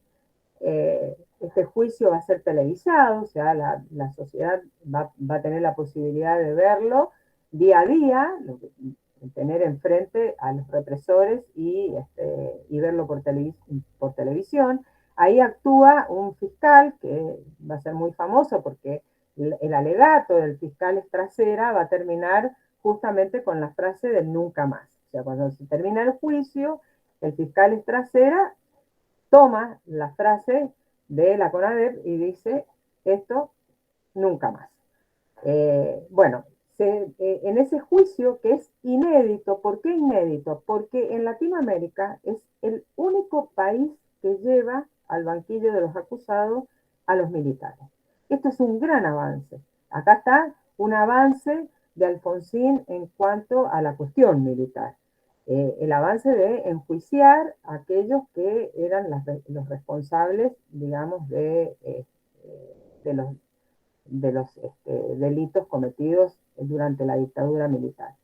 A: Este juicio va a ser televisado, o sea, la sociedad va a tener la posibilidad de verlo día a día, tener enfrente a los represores y verlo por televisión. Ahí actúa un fiscal que va a ser muy famoso porque el alegato del fiscal Estracera va a terminar justamente con la frase del nunca más. O sea, cuando se termina el juicio, el fiscal Estracera toma la frase de la CONADEP y dice, esto nunca más. Bueno, en ese juicio que es inédito, ¿por qué inédito? Porque en Latinoamérica es el único país que lleva al banquillo de los acusados a los militares. Esto es un gran avance. Acá está un avance de Alfonsín en cuanto a la cuestión militar. El avance de enjuiciar a aquellos que eran los responsables, digamos, de los delitos cometidos durante la dictadura militar.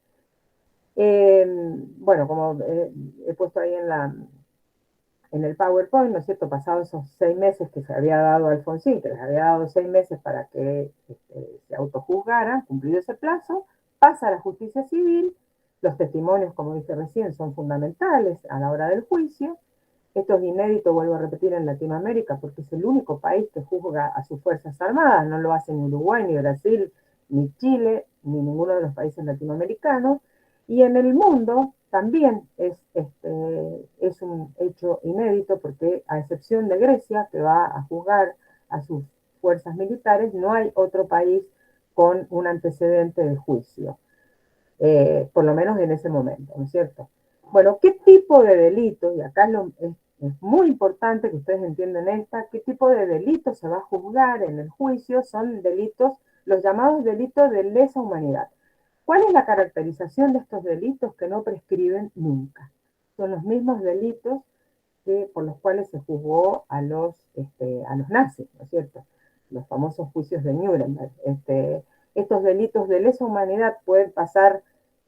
A: Bueno, como he puesto ahí en el PowerPoint, ¿no es cierto?, pasados esos 6 meses que se había dado a Alfonsín, que les había dado 6 meses para que se autojuzgaran, cumplido ese plazo, pasa a la justicia civil. Los testimonios, como dije recién, son fundamentales a la hora del juicio. Esto es inédito, vuelvo a repetir, en Latinoamérica, porque es el único país que juzga a sus Fuerzas Armadas. No lo hacen ni Uruguay, ni Brasil, ni Chile, ni ninguno de los países latinoamericanos. Y en el mundo también es un hecho inédito, porque a excepción de Grecia, que va a juzgar a sus fuerzas militares, no hay otro país con un antecedente de juicio. Por lo menos en ese momento, ¿no es cierto? Bueno, ¿qué tipo de delitos? Y acá es muy importante que ustedes entiendan qué tipo de delitos se va a juzgar en el juicio. Son delitos, los llamados delitos de lesa humanidad. ¿Cuál es la caracterización de estos delitos? Que no prescriben nunca. Son los mismos delitos por los cuales se juzgó a los nazis, ¿no es cierto? Los famosos juicios de Nuremberg. Estos delitos de lesa humanidad pueden pasar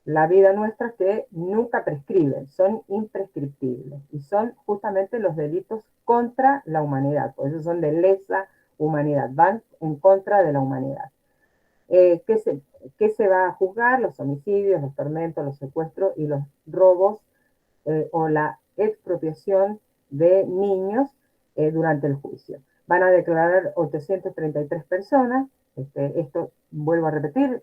A: la vida nuestra, que nunca prescriben, son imprescriptibles, y son justamente los delitos contra la humanidad, por eso son de lesa humanidad, van en contra de la humanidad. ¿Qué se va a juzgar? Los homicidios, los tormentos, los secuestros y los robos o la expropiación de niños durante el juicio. Van a declarar 833 personas. Esto, vuelvo a repetir,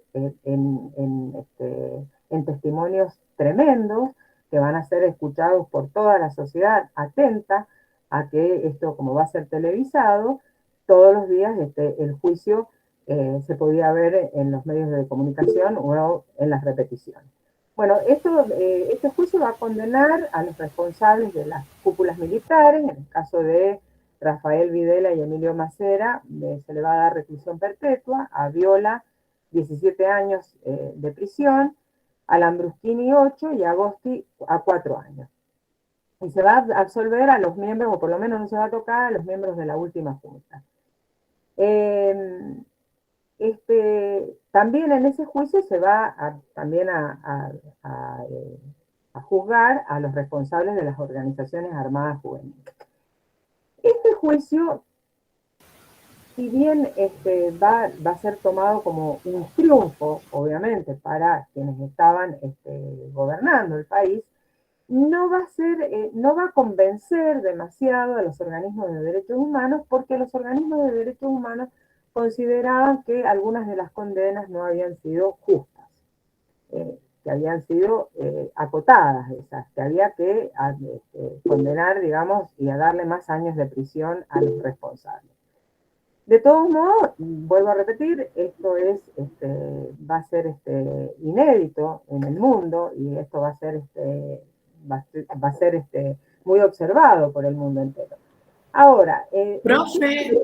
A: en testimonios tremendos que van a ser escuchados por toda la sociedad atenta a que esto, como va a ser televisado, todos los días el juicio se podía ver en los medios de comunicación o en las repeticiones. Bueno, este juicio va a condenar a los responsables de las cúpulas militares. En el caso de Rafael Videla y Emilio Macera, se le va a dar reclusión perpetua, a Viola 17 años de prisión, a Lambruschini 8 y a Agosti a 4 años. Y se va a absolver a los miembros, o por lo menos no se va a tocar a los miembros de la última junta. También en ese juicio se va a juzgar a los responsables de las organizaciones armadas juveniles. Este juicio, si bien va a ser tomado como un triunfo, obviamente, para quienes estaban gobernando el país, no va a ser, no va a convencer demasiado a los organismos de derechos humanos, porque los organismos de derechos humanos consideraban que algunas de las condenas no habían sido justas, que habían sido acotadas esas, que había que condenar, digamos, y a darle más años de prisión a los responsables. De todos modos, vuelvo a repetir, esto es, va a ser inédito en el mundo, y esto va a ser, va a ser muy observado por el mundo entero. Ahora,
E: Profe,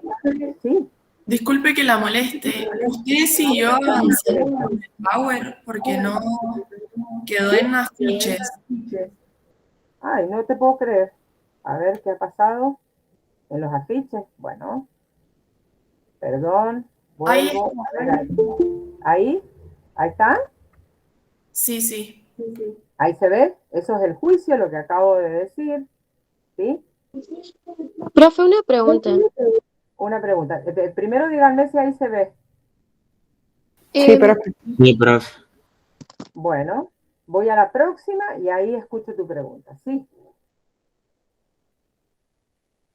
A: sí,
E: disculpe que la moleste. ¿Usted siguió avanzando con el Power? Porque no quedó en afiches.
A: ay, no te puedo creer. A ver qué ha pasado en los afiches. Bueno, perdón,
E: Ahí
A: vuelvo.
E: está.
A: Ahí, ahí está.
E: Sí, sí.
A: Ahí se ve, eso es el juicio, lo que acabo de decir, ¿sí?
B: Profe, una pregunta.
A: Una pregunta. Primero díganme si ahí se ve.
F: Sí,
B: Eh,
F: profe.
G: Sí, profe.
A: Bueno, voy a la próxima y ahí escucho tu pregunta, ¿sí?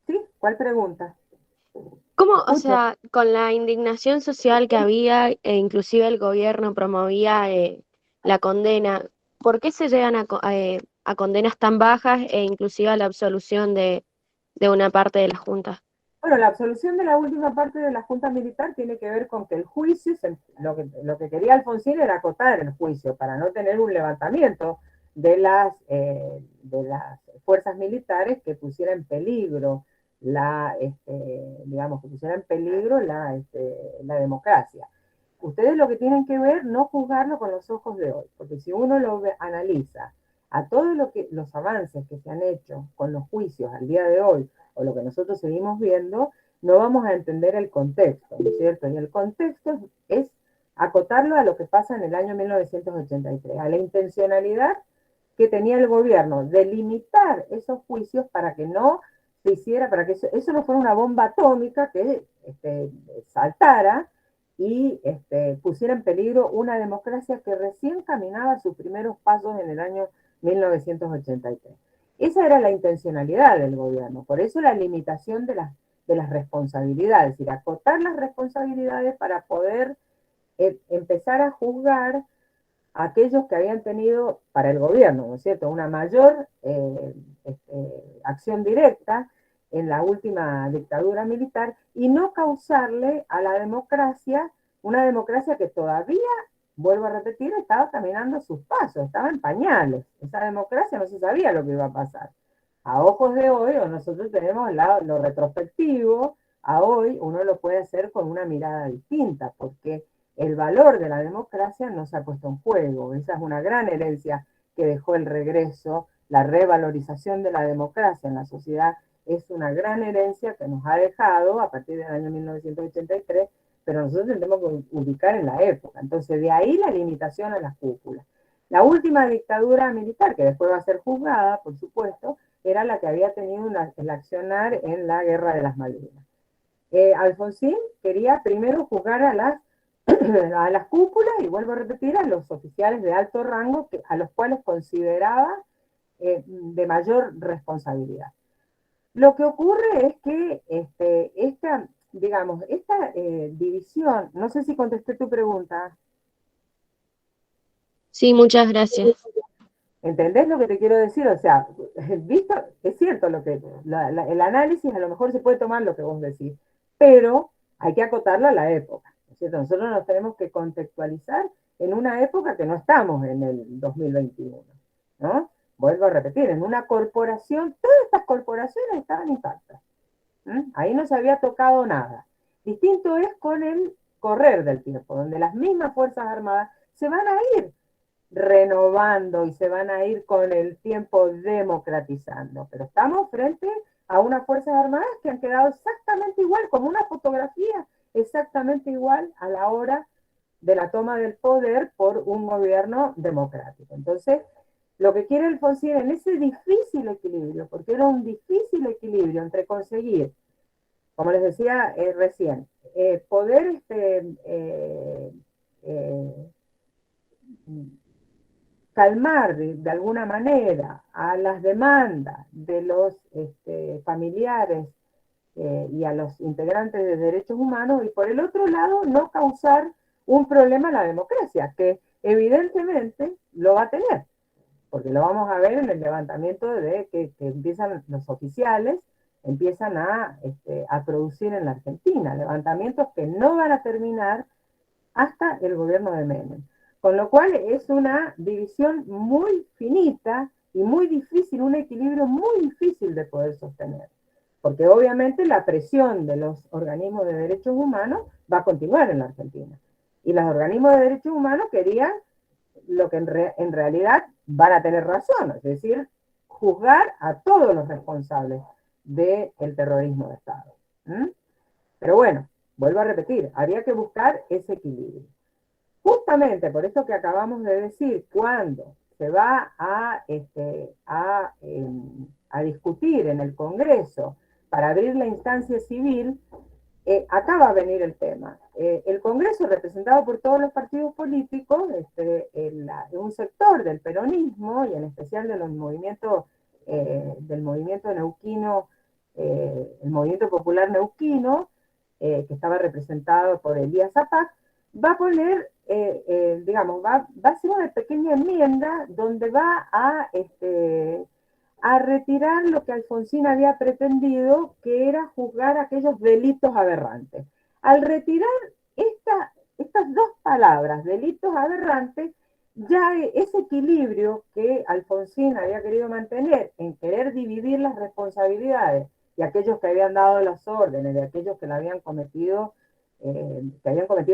A: ¿Sí? ¿Cuál pregunta?
B: ¿Cómo, o
A: Escucho.
B: sea, con la indignación social que había, e inclusive el gobierno promovía la condena, ¿por qué se llegan a condenas tan bajas e inclusive a la absolución de una parte de la Junta?
A: Bueno, la absolución de la última parte de la Junta Militar tiene que ver con que el juicio, lo que quería Alfonsín era acotar el juicio para no tener un levantamiento de las fuerzas militares que pusiera en peligro digamos, que pusiera en peligro la democracia. Ustedes lo que tienen que ver, no juzgarlo con los ojos de hoy, porque si uno analiza a todos los avances que se han hecho con los juicios al día de hoy, o lo que nosotros seguimos viendo, no vamos a entender el contexto, ¿no es cierto? Y el contexto es acotarlo a lo que pasa en el año 1983, a la intencionalidad que tenía el gobierno de limitar esos juicios para que no se hiciera, para que eso no fuera una bomba atómica que saltara y pusiera en peligro una democracia que recién caminaba sus primeros pasos en el año 1983. Esa era la intencionalidad del gobierno, por eso la limitación de las responsabilidades, es decir, acotar las responsabilidades para poder empezar a juzgar a aquellos que habían tenido para el gobierno, ¿no es cierto?, una mayor acción directa en la última dictadura militar y no causarle a la democracia, una democracia que todavía, vuelvo a repetir, estaba caminando sus pasos, estaba en pañales. Esa democracia no se sabía lo que iba a pasar. A ojos de hoy, o nosotros tenemos lo retrospectivo, a hoy uno lo puede hacer con una mirada distinta, porque el valor de la democracia no se ha puesto en juego. Esa es una gran herencia que dejó el regreso, la revalorización de la democracia en la sociedad es una gran herencia que nos ha dejado a partir del año 1983, pero nosotros tenemos que ubicar en la época. Entonces, de ahí la limitación a las cúpulas. La última dictadura militar, que después va a ser juzgada, por supuesto, era la que había tenido el accionar en la Guerra de las Malvinas. Alfonsín quería primero juzgar a las cúpulas, y vuelvo a repetir, a los oficiales de alto rango a los cuales consideraba de mayor responsabilidad. Lo que ocurre es que esta división, no sé si contesté tu pregunta.
B: Sí, muchas gracias.
A: ¿Entendés lo que te quiero decir? O sea, visto, es cierto el análisis a lo mejor se puede tomar lo que vos decís, pero hay que acotarlo a la época, ¿no es cierto? Nosotros nos tenemos que contextualizar en una época que no estamos en el 2021, ¿no? Vuelvo a repetir, en una corporación, todas estas corporaciones estaban intactas. Ahí no se había tocado nada. Distinto es con el correr del tiempo, donde las mismas Fuerzas Armadas se van a ir renovando y se van a ir con el tiempo democratizando. Pero estamos frente a unas Fuerzas Armadas que han quedado exactamente igual, como una fotografía, exactamente igual a la hora de la toma del poder por un gobierno democrático. Entonces, lo que quiere Alfonsín en ese difícil equilibrio, porque era un difícil equilibrio entre conseguir, como les decía recién, poder calmar de alguna manera a las demandas de los familiares y a los integrantes de derechos humanos, y por el otro lado no causar un problema a la democracia, que evidentemente lo va a tener, porque lo vamos a ver en el levantamiento de que empiezan los oficiales, empiezan a producir en la Argentina, levantamientos que no van a terminar hasta el gobierno de Menem. Con lo cual es una división muy finita y muy difícil, un equilibrio muy difícil de poder sostener. Porque obviamente la presión de los organismos de derechos humanos va a continuar en la Argentina. Y los organismos de derechos humanos querían lo que en realidad van a tener razón, es decir, juzgar a todos los responsables del terrorismo de Estado. Pero bueno, vuelvo a repetir, habría que buscar ese equilibrio. Justamente por eso que acabamos de decir, cuando se va a discutir en el Congreso para abrir la instancia civil, acá va a venir el tema. El Congreso, representado por todos los partidos políticos, un sector del peronismo, y en especial de los movimientos, del movimiento neuquino, el movimiento popular neuquino, que estaba representado por Elías Zapac, va a poner, va a hacer una pequeña enmienda donde va a retirar lo que Alfonsín había pretendido, que era juzgar aquellos delitos aberrantes. Al retirar estas dos palabras, delitos aberrantes, ya ese equilibrio que Alfonsín había querido mantener en querer dividir las responsabilidades de aquellos que habían dado las órdenes, de aquellos que habían cometido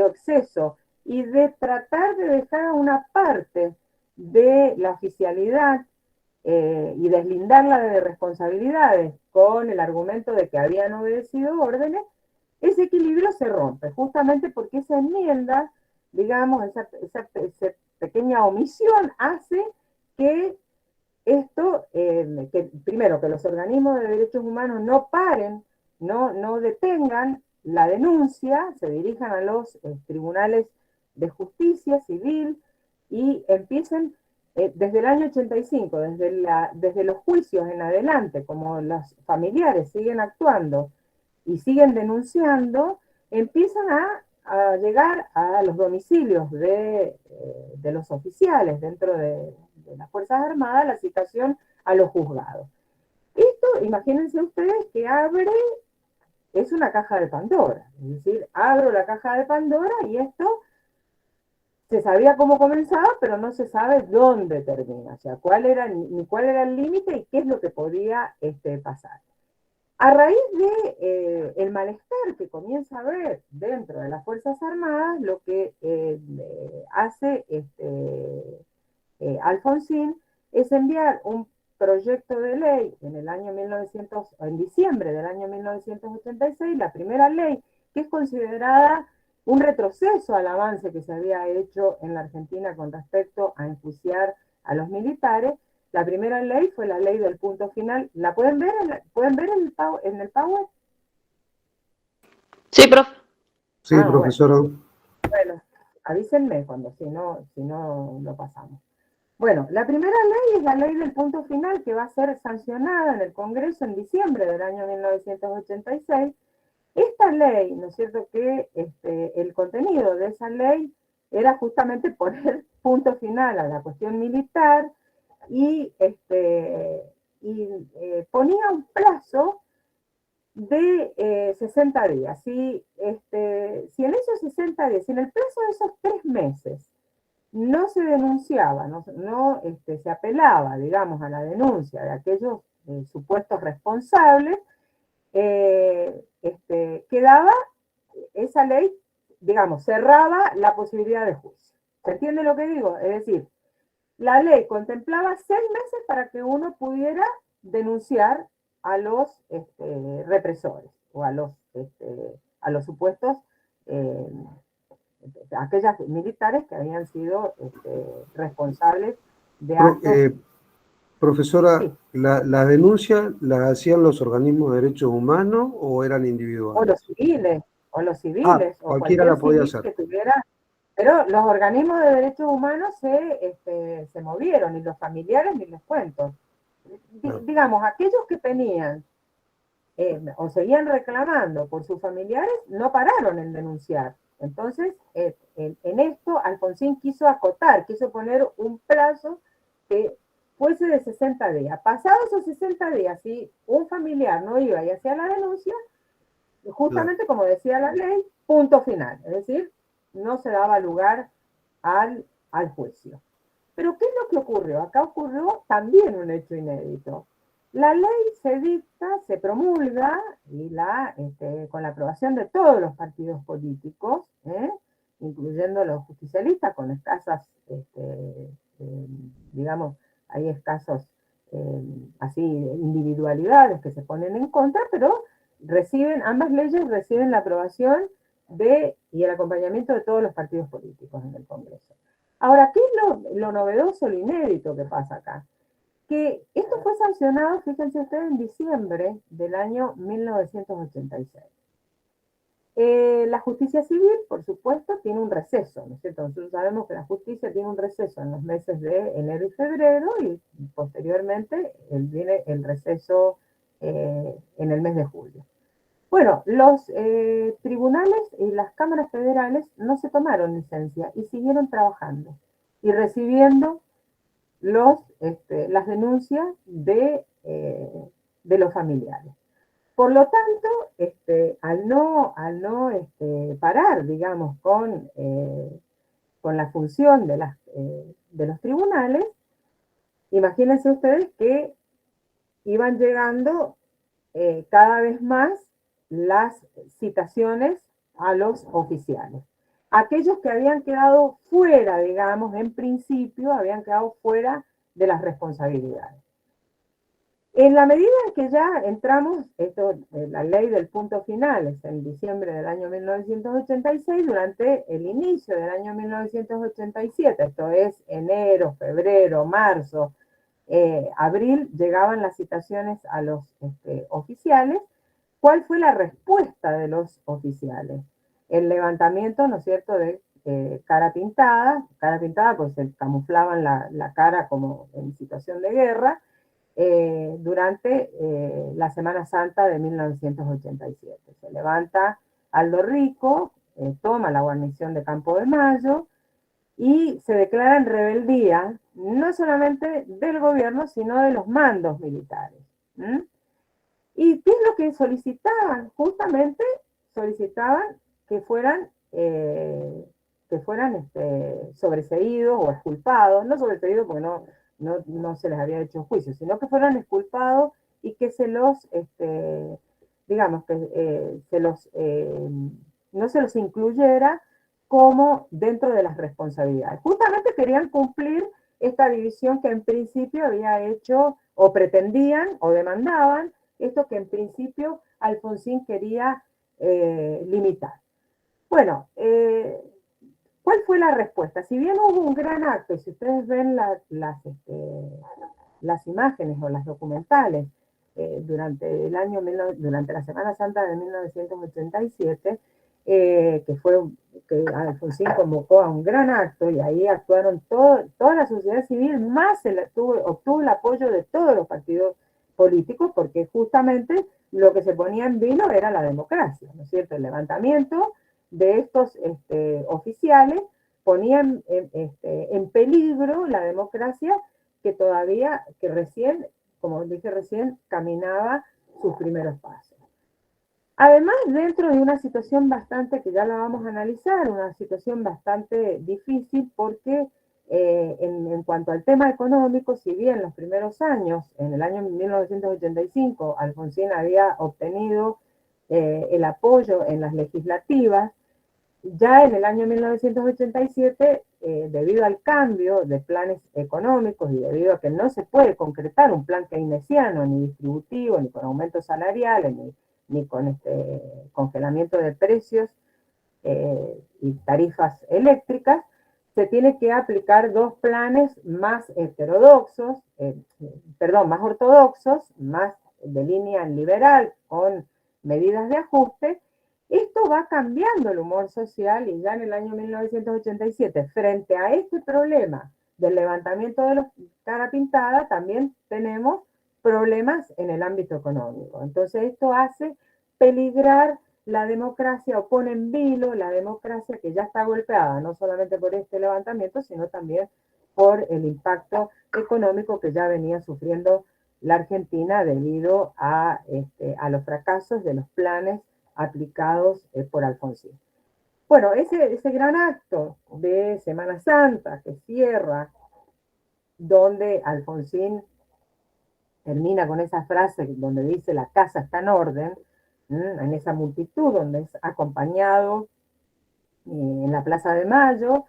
A: exceso, y de tratar de dejar a una parte de la oficialidad y deslindarla de responsabilidades con el argumento de que habían obedecido órdenes, ese equilibrio se rompe, justamente porque esa enmienda, digamos, esa pequeña omisión hace que esto, que primero, que los organismos de derechos humanos no paren, no detengan la denuncia, se dirijan a los tribunales de justicia civil y empiecen desde el año 85, desde los juicios en adelante, como los familiares siguen actuando y siguen denunciando, empiezan a llegar a los domicilios de los oficiales dentro de las Fuerzas Armadas, la citación a los juzgados. Esto, imagínense ustedes que es una caja de Pandora, es decir, abro la caja de Pandora y esto se sabía cómo comenzaba, pero no se sabe dónde termina, o sea, cuál era el límite y qué es lo que podía pasar. A raíz de el malestar que comienza a haber dentro de las Fuerzas Armadas, lo que hace Alfonsín es enviar un proyecto de ley en diciembre del año 1986, la primera ley que es considerada un retroceso al avance que se había hecho en la Argentina con respecto a enjuiciar a los militares. La primera ley fue la ley del punto final. ¿La pueden ver en el Power?
C: Sí, profe.
D: Sí, profesora.
A: Bueno, avísenme si no lo pasamos. Bueno, la primera ley es la ley del punto final, que va a ser sancionada en el Congreso en diciembre del año 1986. Esta ley, ¿no es cierto?, que el contenido de esa ley era justamente poner punto final a la cuestión militar y ponía un plazo de 60 días. Si en esos 60 días, si en el plazo de esos 3 meses no se denunciaba, no se apelaba, digamos, a la denuncia de aquellos supuestos responsables, quedaba esa ley, digamos, cerraba la posibilidad de juicio. ¿Se entiende lo que digo? Es decir, la ley contemplaba 6 meses para que uno pudiera denunciar a los represores o a los supuestos, aquellas militares que habían sido responsables de actos.
D: Profesora,
A: Sí.
D: ¿la denuncia la hacían los organismos de derechos humanos o eran individuales?
A: O los civiles, o
D: cualquiera la podía
A: civil
D: hacer.
A: que tuviera, Pero los organismos de derechos humanos se movieron, y los familiares ni les cuento. Digamos, aquellos que tenían o seguían reclamando por sus familiares, no pararon en denunciar. Entonces, en esto, Alfonsín quiso acotar, quiso poner un plazo que fuese de 60 días. Pasados esos 60 días, si un familiar no iba y hacía la denuncia, justamente como decía la ley, punto final. Es decir, no se daba lugar al juicio. Pero ¿qué es lo que ocurrió? Acá ocurrió también un hecho inédito. La ley se dicta, se promulga, y con la aprobación de todos los partidos políticos, incluyendo los justicialistas, con escasas, digamos, hay escasos así individualidades que se ponen en contra, pero ambas leyes reciben la aprobación y el acompañamiento de todos los partidos políticos en el Congreso. Ahora, ¿qué es lo novedoso, lo inédito que pasa acá? Que esto fue sancionado, fíjense ustedes, en diciembre del año 1986. La justicia civil, por supuesto, tiene un receso, ¿no es cierto? Nosotros sabemos que la justicia tiene un receso en los meses de enero y febrero, y posteriormente viene el receso en el mes de julio. Bueno, los tribunales y las cámaras federales no se tomaron licencia y siguieron trabajando y recibiendo las denuncias de los familiares. Por lo tanto, al no parar, digamos, con la función de los tribunales, imagínense ustedes que iban llegando cada vez más las citaciones a los oficiales. Aquellos que habían quedado fuera, digamos, en principio, habían quedado fuera de las responsabilidades. En la medida en que ya entramos, la ley del punto final es en diciembre del año 1986, durante el inicio del año 1987, esto es enero, febrero, marzo, abril, llegaban las citaciones a los oficiales. ¿Cuál fue la respuesta de los oficiales? El levantamiento, ¿no es cierto?, de cara pintada pues se camuflaban la cara como en situación de guerra, durante la Semana Santa de 1987. Se levanta Aldo Rico, toma la guarnición de Campo de Mayo y se declara en rebeldía, no solamente del gobierno, sino de los mandos militares. ¿Y qué es lo que solicitaban? Justamente solicitaban que fueran sobreseídos o exculpados, no sobreseídos porque no se les había hecho juicio, sino que fueran exculpados y que digamos, que no se los incluyera como dentro de las responsabilidades. Justamente querían cumplir esta división que en principio había hecho, o pretendían, o demandaban, esto que en principio Alfonsín quería limitar. Bueno, ¿cuál fue la respuesta? Si bien hubo un gran acto, y si ustedes ven las imágenes o las documentales durante la Semana Santa de 1987, que Alfonsín convocó a un gran acto, y ahí actuaron toda la sociedad civil, más obtuvo el apoyo de todos los partidos políticos, porque justamente lo que se ponía en vilo era la democracia, ¿no es cierto? El levantamiento de estos oficiales ponían en peligro la democracia que recién, como dije recién, caminaba sus primeros pasos. Además, dentro de una situación que ya la vamos a analizar, una situación bastante difícil, porque en cuanto al tema económico, si bien los primeros años, en el año 1985, Alfonsín había obtenido el apoyo en las legislativas, ya en el año 1987, debido al cambio de planes económicos y debido a que no se puede concretar un plan keynesiano, ni distributivo, ni con aumentos salariales, ni con congelamiento de precios y tarifas eléctricas, se tiene que aplicar dos planes más ortodoxos, más de línea liberal, con medidas de ajuste. Esto luego va cambiando el humor social y ya en el año 1987, frente a este problema del levantamiento de los cara pintada, también tenemos problemas en el ámbito económico. Entonces esto hace peligrar la democracia, o pone en vilo la democracia que ya está golpeada, no solamente por este levantamiento, sino también por el impacto económico que ya venía sufriendo la Argentina debido a los fracasos de los planes aplicados por Alfonsín. Bueno, ese gran acto de Semana Santa que cierra, donde Alfonsín termina con esa frase donde dice la casa está en orden, en esa multitud donde es acompañado en la Plaza de Mayo,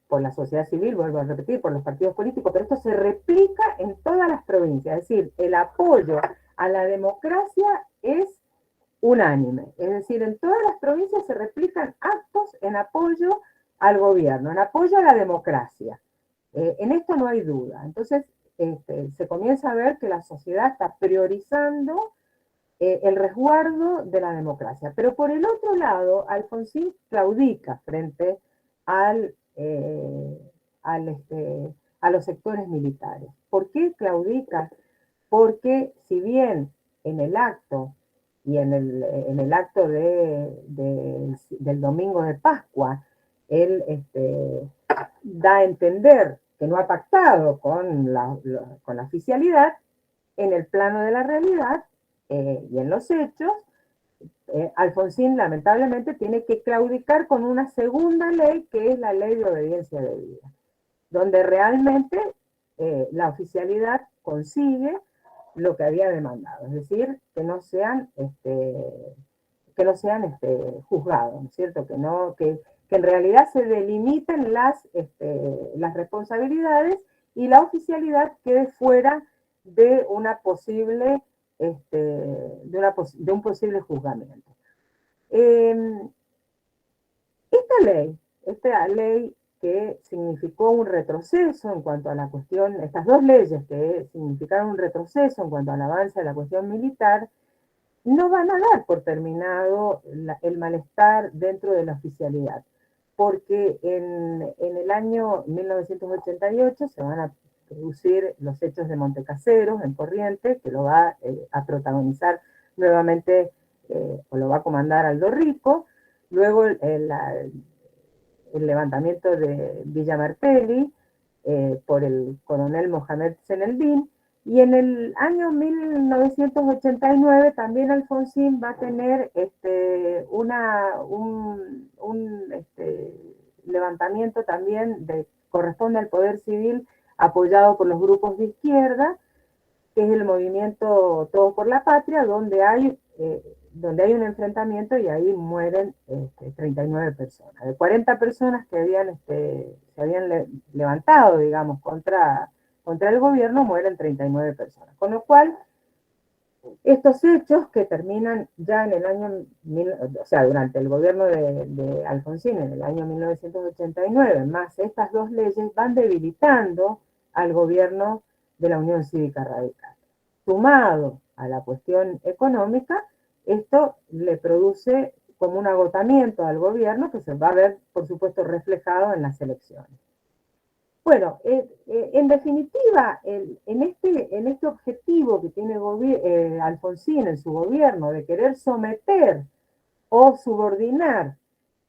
A: por la sociedad civil, vuelvo a repetir, por los partidos políticos, pero esto se replica en todas las provincias, es decir, el apoyo a la democracia es unánime, es decir, en todas las provincias se replican actos en apoyo al gobierno, en apoyo a la democracia. En esto no hay duda. Entonces, se comienza a ver que la sociedad está priorizando el resguardo de la democracia. Pero por el otro lado, Alfonsín claudica frente a los sectores militares. ¿Por qué claudica? Porque si bien en el acto y en el acto del domingo de Pascua, él da a entender que no ha pactado con la oficialidad, en el plano de la realidad y en los hechos, Alfonsín lamentablemente tiene que claudicar con una segunda ley, que es la ley de obediencia debida, donde realmente la oficialidad consigue lo que había demandado, es decir, que no sean juzgados, ¿no es cierto? Que en realidad se delimiten las responsabilidades y la oficialidad quede fuera de una posible de un posible juzgamiento. Esta ley que significó un retroceso en cuanto a la cuestión, estas dos leyes que significaron un retroceso en cuanto al avance de la cuestión militar, no van a dar por terminado el malestar dentro de la oficialidad, porque en el año 1988 se van a producir los hechos de Montecaseros en Corrientes, que lo va a protagonizar nuevamente, o lo va a comandar Aldo Rico. Luego el levantamiento de Villa Martelli por el coronel Mohamed Zeneldin. Y en el año 1989 también Alfonsín va a tener un levantamiento también corresponde al poder civil, apoyado por los grupos de izquierda, que es el movimiento Todos por la Patria, donde hay un enfrentamiento y ahí mueren 39 personas. De 40 personas que se habían levantado, digamos, contra el gobierno, mueren 39 personas. Con lo cual, estos hechos que terminan ya en el año, durante el gobierno de Alfonsín, en el año 1989, más estas dos leyes, van debilitando al gobierno de la Unión Cívica Radical. Sumado a la cuestión económica, esto le produce como un agotamiento al gobierno que se va a ver, por supuesto, reflejado en las elecciones. Bueno, en definitiva, en este objetivo que tiene Alfonsín en su gobierno de querer someter o subordinar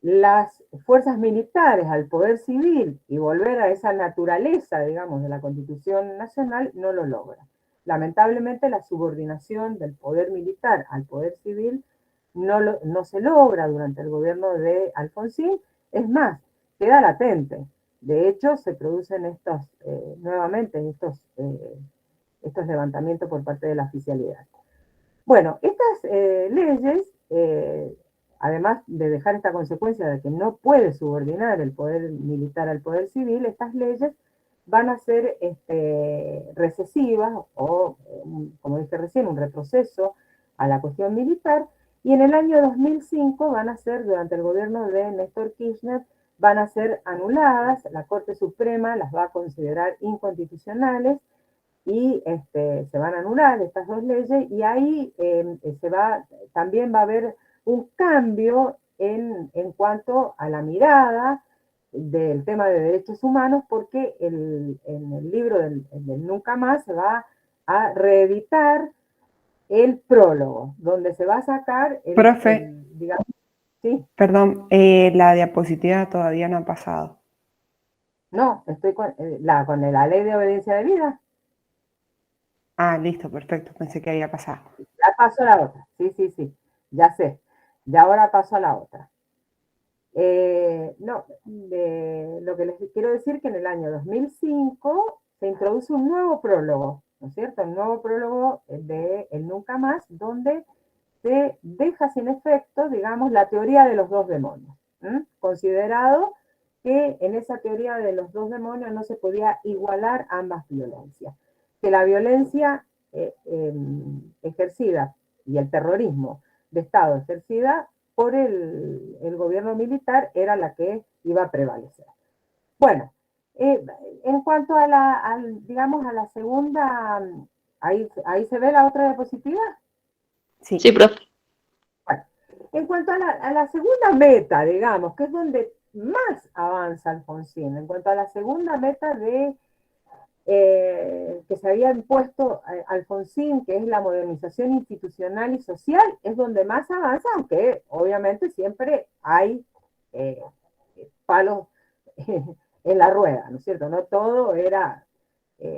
A: las fuerzas militares al poder civil y volver a esa naturaleza, digamos, de la Constitución Nacional, no lo logra. Lamentablemente, la subordinación del poder militar al poder civil no se logra durante el gobierno de Alfonsín. Es más, queda latente. De hecho, se producen nuevamente estos levantamientos por parte de la oficialidad. Bueno, estas leyes, además de dejar esta consecuencia de que no puede subordinar el poder militar al poder civil, estas leyes van a ser recesivas o, como dije recién, un retroceso a la cuestión militar, y en el año 2005 van a ser, durante el gobierno de Néstor Kirchner, van a ser anuladas, la Corte Suprema las va a considerar inconstitucionales y se van a anular estas dos leyes, y ahí también va a haber un cambio en cuanto a la mirada del tema de derechos humanos, porque en el libro del Nunca Más se va a reeditar el prólogo, donde se va a sacar
F: Profe,
A: digamos, sí,
F: perdón, la diapositiva todavía no ha pasado.
A: no, estoy con la ley de obediencia de vida.
F: Ah, listo, perfecto, pensé que había pasado.
A: Ya paso a la otra, sí, ya sé, ya ahora paso a la otra. No, lo que les quiero decir que en el año 2005 se introduce un nuevo prólogo, ¿no es cierto? El nuevo prólogo de El Nunca Más, donde se deja sin efecto, digamos, la teoría de los dos demonios, considerado que en esa teoría de los dos demonios no se podía igualar ambas violencias, que la violencia ejercida y el terrorismo de Estado ejercida por el gobierno militar era la que iba a prevalecer. Bueno, en cuanto a digamos, a la segunda, ahí se ve la otra diapositiva.
F: Sí.
C: Sí, profe.
A: Bueno, en cuanto a la segunda meta, digamos, que es donde más avanza Alfonsín, en cuanto a la segunda meta que se había impuesto Alfonsín, que es la modernización institucional y social, es donde más avanza, aunque obviamente siempre hay palos en la rueda, ¿no es cierto? No todo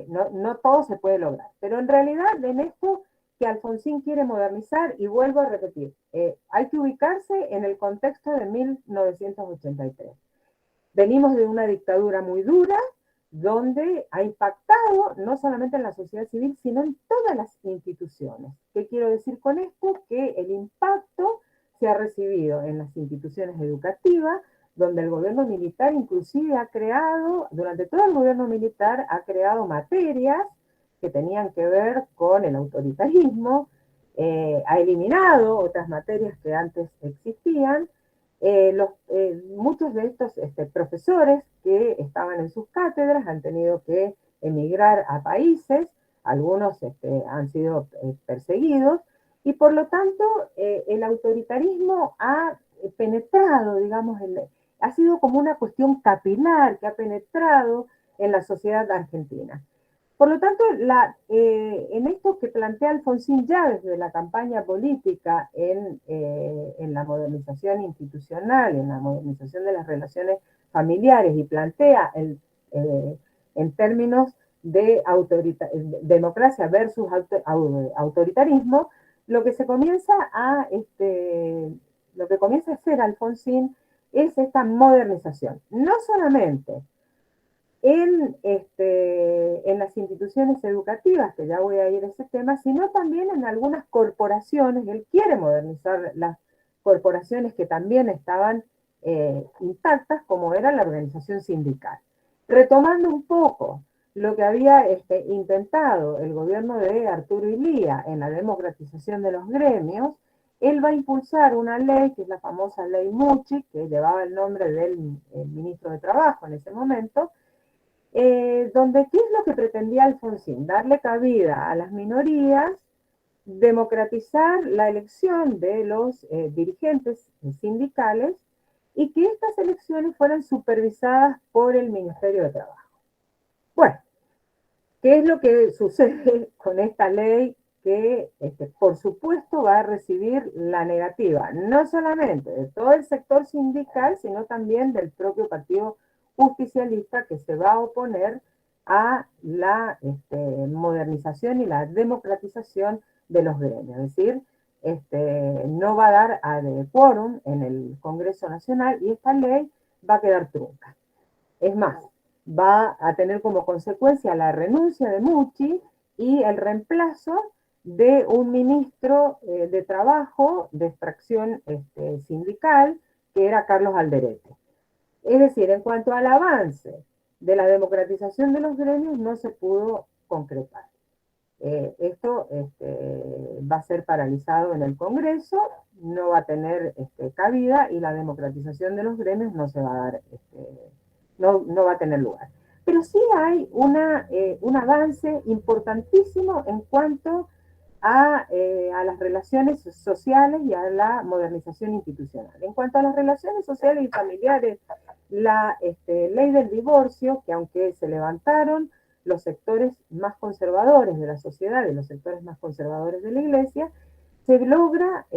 A: no todo se puede lograr, pero en realidad en esto que Alfonsín quiere modernizar, y vuelvo a repetir, hay que ubicarse en el contexto de 1983. Venimos de una dictadura muy dura, donde ha impactado no solamente en la sociedad civil, sino en todas las instituciones. ¿Qué quiero decir con esto? Que el impacto se ha recibido en las instituciones educativas, donde el gobierno militar inclusive durante todo el gobierno militar, ha creado materias que tenían que ver con el autoritarismo, ha eliminado otras materias que antes existían. Muchos de estos profesores que estaban en sus cátedras han tenido que emigrar a países, algunos han sido perseguidos, y por lo tanto el autoritarismo ha penetrado, digamos, ha sido como una cuestión capilar que ha penetrado en la sociedad argentina. Por lo tanto, en esto que plantea Alfonsín ya desde la campaña política en la modernización institucional, en la modernización de las relaciones familiares, y plantea en términos de democracia versus autoritarismo, lo que comienza a hacer Alfonsín es esta modernización. No solamente en las instituciones educativas, que ya voy a ir a ese tema, sino también en algunas corporaciones. Él quiere modernizar las corporaciones que también estaban intactas, como era la organización sindical. Retomando un poco lo que había intentado el gobierno de Arturo Illia en la democratización de los gremios, él va a impulsar una ley, que es la famosa ley Mucci, que llevaba el nombre del ministro de Trabajo en ese momento, donde ¿qué es lo que pretendía Alfonsín? Darle cabida a las minorías, democratizar la elección de los dirigentes sindicales, y que estas elecciones fueran supervisadas por el Ministerio de Trabajo. Bueno, ¿qué es lo que sucede con esta ley? Que por supuesto va a recibir la negativa, no solamente de todo el sector sindical, sino también del propio partido justicialista, que se va a oponer a la modernización y la democratización de los gremios. Es decir, no va a dar quórum en el Congreso Nacional, y esta ley va a quedar trunca. Es más, va a tener como consecuencia la renuncia de Mucci y el reemplazo de un ministro de Trabajo de extracción sindical, que era Carlos Alderete. Es decir, en cuanto al avance de la democratización de los gremios, no se pudo concretar. Esto va a ser paralizado en el Congreso, no va a tener cabida, y la democratización de los gremios no se va a dar, no va a tener lugar. Pero sí hay un avance importantísimo en cuanto a las relaciones sociales y a la modernización institucional. En cuanto a las relaciones sociales y familiares, la ley del divorcio, que aunque se levantaron los sectores más conservadores de la sociedad y los sectores más conservadores de la Iglesia, se logra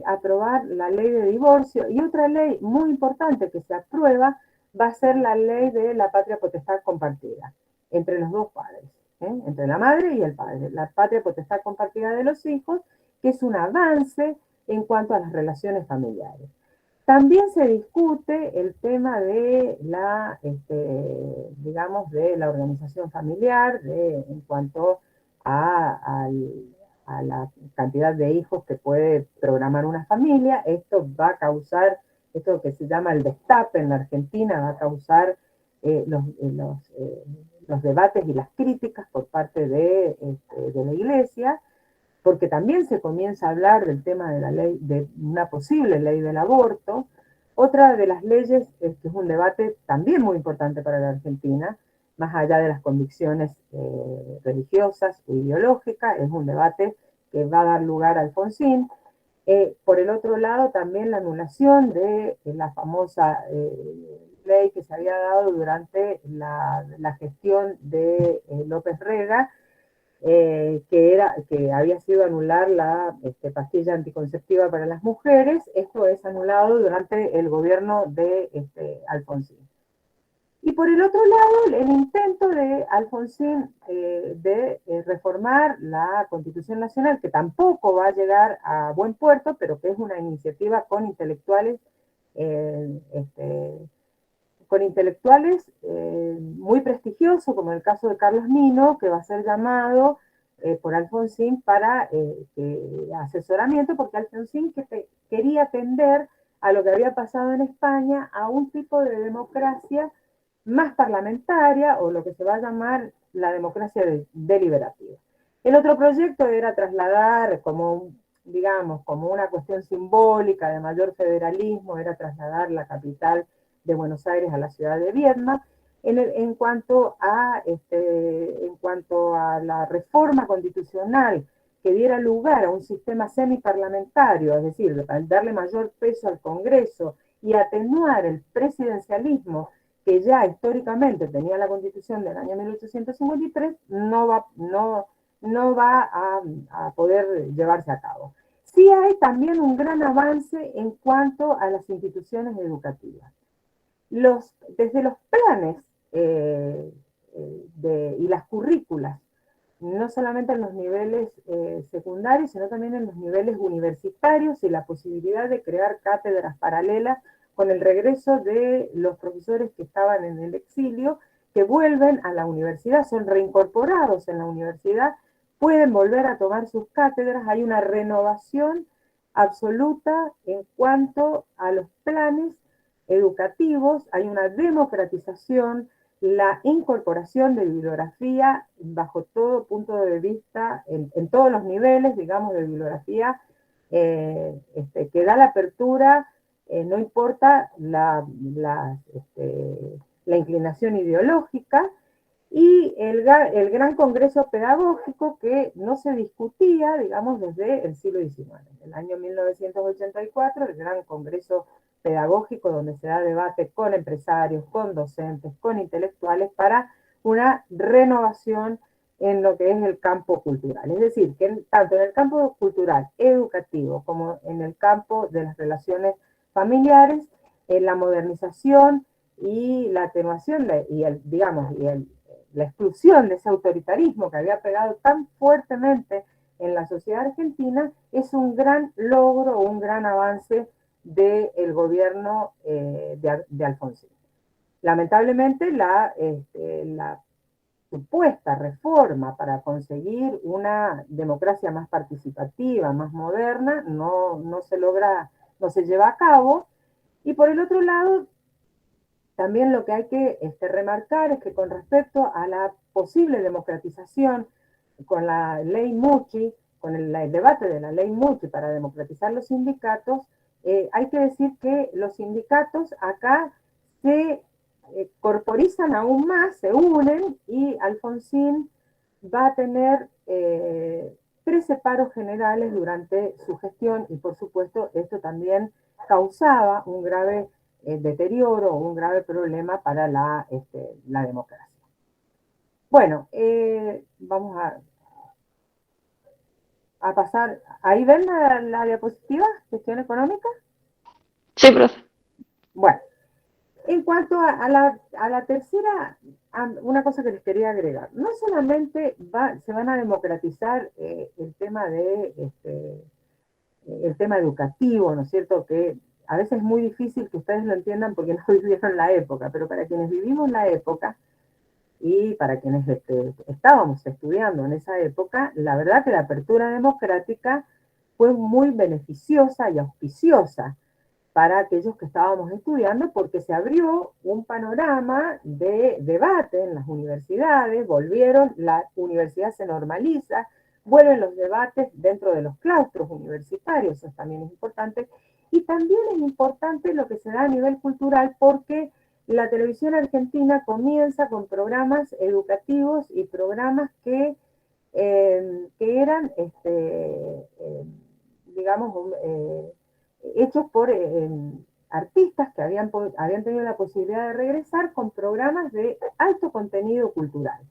A: aprobar la ley de divorcio, y otra ley muy importante que se aprueba va a ser la ley de la patria potestad compartida entre los dos padres, entre la madre y el padre, la patria potestad compartida de los hijos, que es un avance en cuanto a las relaciones familiares. También se discute el tema de la, digamos, de la organización familiar, en cuanto a la cantidad de hijos que puede programar una familia. Esto va a causar, esto que se llama el destape en la Argentina, va a causar los debates y las críticas por parte de la Iglesia, porque también se comienza a hablar del tema de la ley, de una posible ley del aborto. Otra de las leyes, que es un debate también muy importante para la Argentina, más allá de las convicciones religiosas o ideológicas, es un debate que va a dar lugar a Alfonsín. Por el otro lado, también la anulación de la famosa ley que se había dado durante la gestión de López Rega, que había sido anular la pastilla anticonceptiva para las mujeres. Esto es anulado durante el gobierno de Alfonsín. Y por el otro lado, el intento de Alfonsín de reformar la Constitución Nacional, que tampoco va a llegar a buen puerto, pero que es una iniciativa con intelectuales muy prestigiosos, como el caso de Carlos Nino, que va a ser llamado por Alfonsín para asesoramiento, porque Alfonsín quería tender a lo que había pasado en España, a un tipo de democracia más parlamentaria, o lo que se va a llamar la democracia deliberativa. El otro proyecto era trasladar, digamos, como una cuestión simbólica de mayor federalismo, era trasladar la capital de Buenos Aires a la ciudad de Viedma. En cuanto a la reforma constitucional que diera lugar a un sistema semiparlamentario, es decir, darle mayor peso al Congreso y atenuar el presidencialismo que ya históricamente tenía la Constitución del año 1853, no va a poder llevarse a cabo. Sí hay también un gran avance en cuanto a las instituciones educativas. Desde los planes y las currículas, no solamente en los niveles secundarios, sino también en los niveles universitarios, y la posibilidad de crear cátedras paralelas con el regreso de los profesores que estaban en el exilio, que vuelven a la universidad, son reincorporados en la universidad, pueden volver a tomar sus cátedras. Hay una renovación absoluta en cuanto a los planes educativos, hay una democratización, la incorporación de bibliografía bajo todo punto de vista, en todos los niveles, digamos, de bibliografía, que da la apertura, no importa la inclinación ideológica, y el gran congreso pedagógico, que no se discutía, digamos, desde el siglo XIX. En el año 1984, el gran congreso pedagógico, donde se da debate con empresarios, con docentes, con intelectuales, para una renovación en lo que es el campo cultural. Es decir, que tanto en el campo cultural, educativo, como en el campo de las relaciones familiares, la modernización y la atenuación la exclusión de ese autoritarismo que había pegado tan fuertemente en la sociedad argentina, es un gran logro, un gran avance del gobierno de Alfonsín. Lamentablemente, la supuesta reforma para conseguir una democracia más participativa, más moderna, no se lleva a cabo. Y por el otro lado, también lo que hay que remarcar es que con respecto a la posible democratización con la ley Mucci, con el debate de la ley Mucci para democratizar los sindicatos, hay que decir que los sindicatos acá se corporizan aún más, se unen, y Alfonsín va a tener 13 paros generales durante su gestión y por supuesto esto también causaba un grave deterioro, un grave problema para la democracia. Bueno, vamos a pasar. ¿Ahí ven la diapositiva? Gestión económica.
B: Sí, profe.
A: Bueno, en cuanto a la tercera, una cosa que les quería agregar. No solamente se van a democratizar el tema el tema educativo, ¿no es cierto? Que a veces es muy difícil que ustedes lo entiendan porque no vivieron la época, pero para quienes vivimos la época, y para quienes estábamos estudiando en esa época, la verdad que la apertura democrática fue muy beneficiosa y auspiciosa para aquellos que estábamos estudiando porque se abrió un panorama de debate en las universidades, la universidad se normaliza, vuelven los debates dentro de los claustros universitarios, eso también es importante, y también es importante lo que se da a nivel cultural porque la televisión argentina comienza con programas educativos y programas que eran, digamos, hechos por artistas que habían tenido la posibilidad de regresar con programas de alto contenido cultural.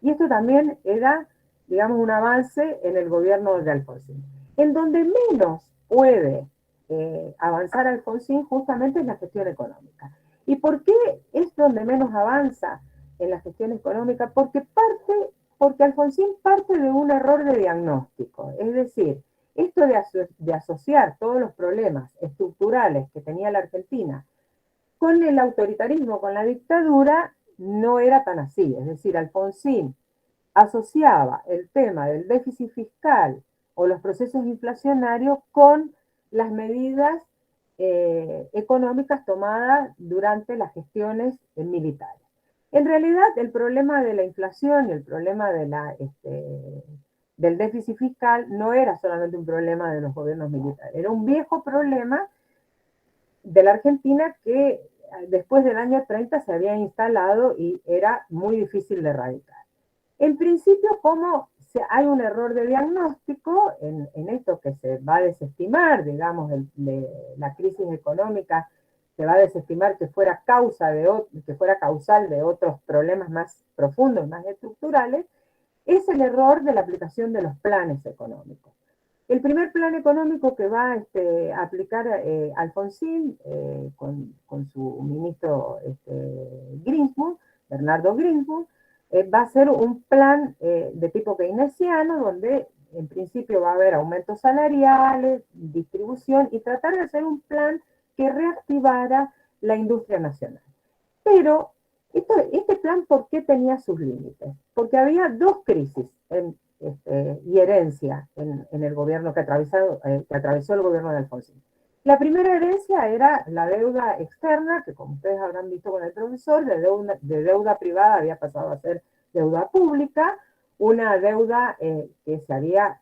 A: Y esto también era, digamos, un avance en el gobierno de Alfonsín. En donde menos puede avanzar Alfonsín justamente es la gestión económica. ¿Y por qué es donde menos avanza en la gestión económica? Porque Alfonsín parte de un error de diagnóstico. Es decir, esto de asociar todos los problemas estructurales que tenía la Argentina con el autoritarismo, con la dictadura, no era tan así. Es decir, Alfonsín asociaba el tema del déficit fiscal o los procesos inflacionarios con las medidas económicas tomadas durante las gestiones militares. En realidad, el problema de la inflación y el problema del déficit fiscal no era solamente un problema de los gobiernos militares, era un viejo problema de la Argentina que después del año 30 se había instalado y era muy difícil de erradicar. En principio, como hay un error de diagnóstico en esto que se va a desestimar, digamos, de la crisis económica, se va a desestimar que fuera causal de otros problemas más profundos, más estructurales, es el error de la aplicación de los planes económicos. El primer plan económico que va a aplicar Alfonsín con su ministro Greenspoon, Bernardo Greenspoon, va a ser un plan de tipo keynesiano donde en principio va a haber aumentos salariales, distribución y tratar de hacer un plan que reactivara la industria nacional. Pero este plan, ¿por qué tenía sus límites? Porque había dos crisis y herencia en el gobierno que atravesó el gobierno de Alfonsín. La primera herencia era la deuda externa, que como ustedes habrán visto con el profesor, de deuda privada había pasado a ser deuda pública, una deuda que se había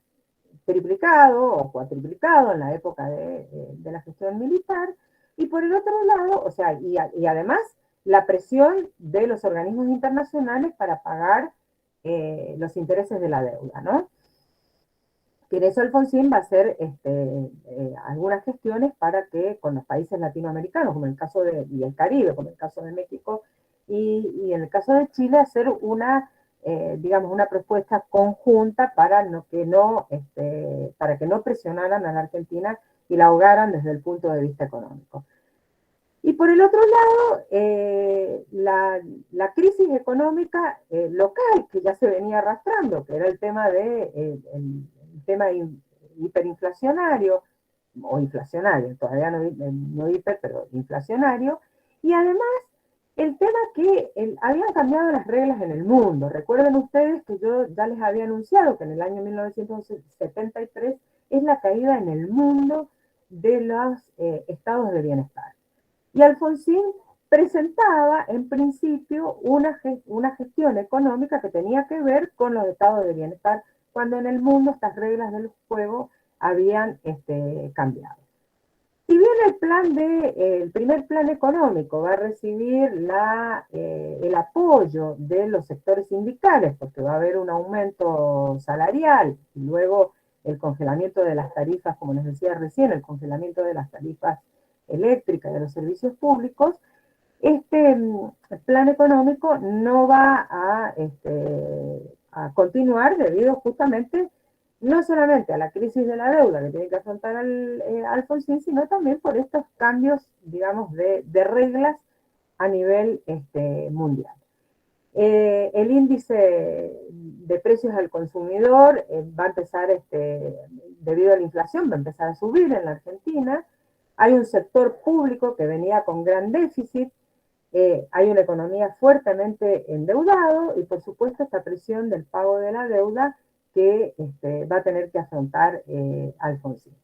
A: triplicado o cuatriplicado en la época de la gestión militar, y por el otro lado, o sea, y además la presión de los organismos internacionales para pagar los intereses de la deuda, ¿no? Que en eso Alfonsín va a hacer algunas gestiones para que con los países latinoamericanos, como en el caso y el Caribe, como en el caso de México y en el caso de Chile, hacer digamos, una propuesta conjunta para que no presionaran a la Argentina y la ahogaran desde el punto de vista económico. Y por el otro lado, la crisis económica local que ya se venía arrastrando, que era el tema hiperinflacionario, o inflacionario, todavía no hiper, pero inflacionario, y además el tema que habían cambiado las reglas en el mundo. Recuerden ustedes que yo ya les había anunciado que en el año 1973 es la caída en el mundo de los estados de bienestar. Y Alfonsín presentaba, en principio, una gestión económica que tenía que ver con los estados de bienestar, cuando en el mundo estas reglas del juego habían cambiado. Si bien el primer plan económico va a recibir el apoyo de los sectores sindicales, porque va a haber un aumento salarial, y luego el congelamiento de las tarifas, como les decía recién, el congelamiento de las tarifas eléctricas de los servicios públicos, este plan económico no va a continuar debido justamente no solamente a la crisis de la deuda que tiene que afrontar Alfonsín, sino también por estos cambios, digamos, de reglas a nivel mundial. El índice de precios al consumidor va a empezar, debido a la inflación, va a empezar a subir en la Argentina. Hay un sector público que venía con gran déficit, hay una economía fuertemente endeudado y por supuesto esta presión del pago de la deuda que va a tener que afrontar Alfonsín.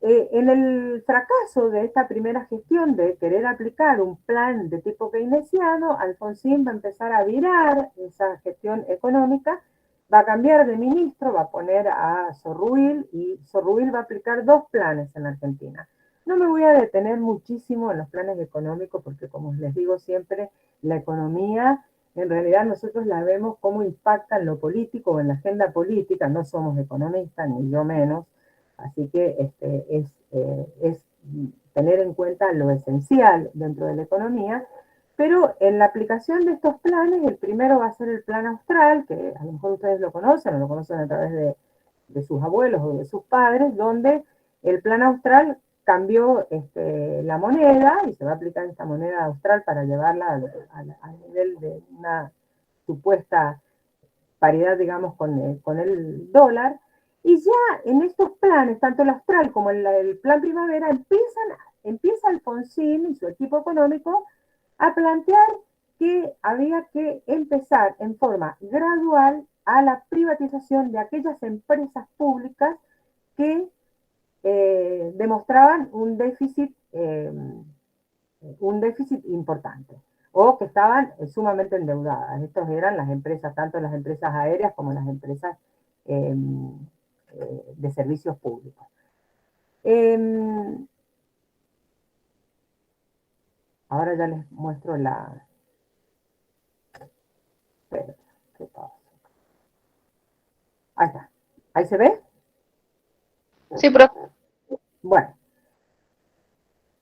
A: En el fracaso de esta primera gestión de querer aplicar un plan de tipo keynesiano, Alfonsín va a empezar a virar esa gestión económica, va a cambiar de ministro, va a poner a Zorruil y Zorruil va a aplicar dos planes en la Argentina. No me voy a detener muchísimo en los planes económicos porque, como les digo siempre, la economía en realidad nosotros la vemos cómo impacta en lo político o en la agenda política, no somos economistas, ni yo menos, así que es tener en cuenta lo esencial dentro de la economía, pero en la aplicación de estos planes, el primero va a ser el Plan Austral, que a lo mejor ustedes lo conocen, o lo conocen a través de sus abuelos o de sus padres, donde el Plan Austral cambió la moneda y se va a aplicar esta moneda austral para llevarla al nivel de una supuesta paridad, digamos, con el dólar. Y ya en estos planes, tanto el austral como el plan primavera, empieza Alfonsín y su equipo económico a plantear que había que empezar en forma gradual a la privatización de aquellas empresas públicas que demostraban un déficit importante o que estaban sumamente endeudadas. Estas eran las empresas, tanto las empresas aéreas como las empresas de servicios públicos. Ahora ya les muestro la... Espera, ¿qué pasa? Ahí está. ¿Ahí se ve?
C: Sí, profe.
A: Bueno.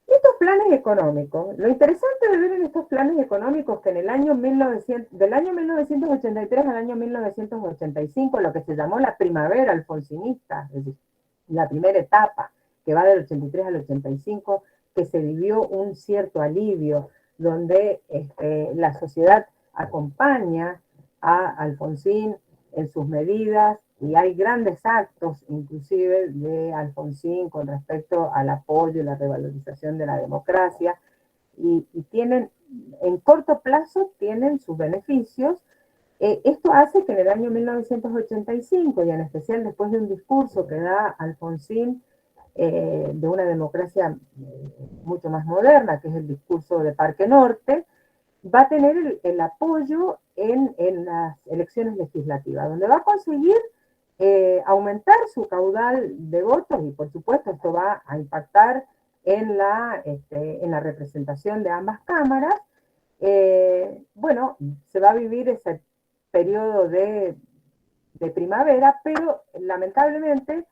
A: Estos planes económicos, lo interesante de ver en estos planes económicos que en el año del año 1983 al año 1985, lo que se llamó la primavera alfonsinista, es decir, la primera etapa, que va del 83 al 85, que se vivió un cierto alivio, donde la sociedad acompaña a Alfonsín en sus medidas, y hay grandes actos, inclusive, de Alfonsín con respecto al apoyo y la revalorización de la democracia, y tienen, en corto plazo, tienen sus beneficios. Esto hace que en el año 1985, y en especial después de un discurso que da Alfonsín de una democracia mucho más moderna, que es el discurso de Parque Norte, va a tener el apoyo en las elecciones legislativas, donde va a conseguir aumentar su caudal de votos y por supuesto esto va a impactar en la representación de ambas cámaras. Bueno, se va a vivir ese periodo de primavera, pero lamentablemente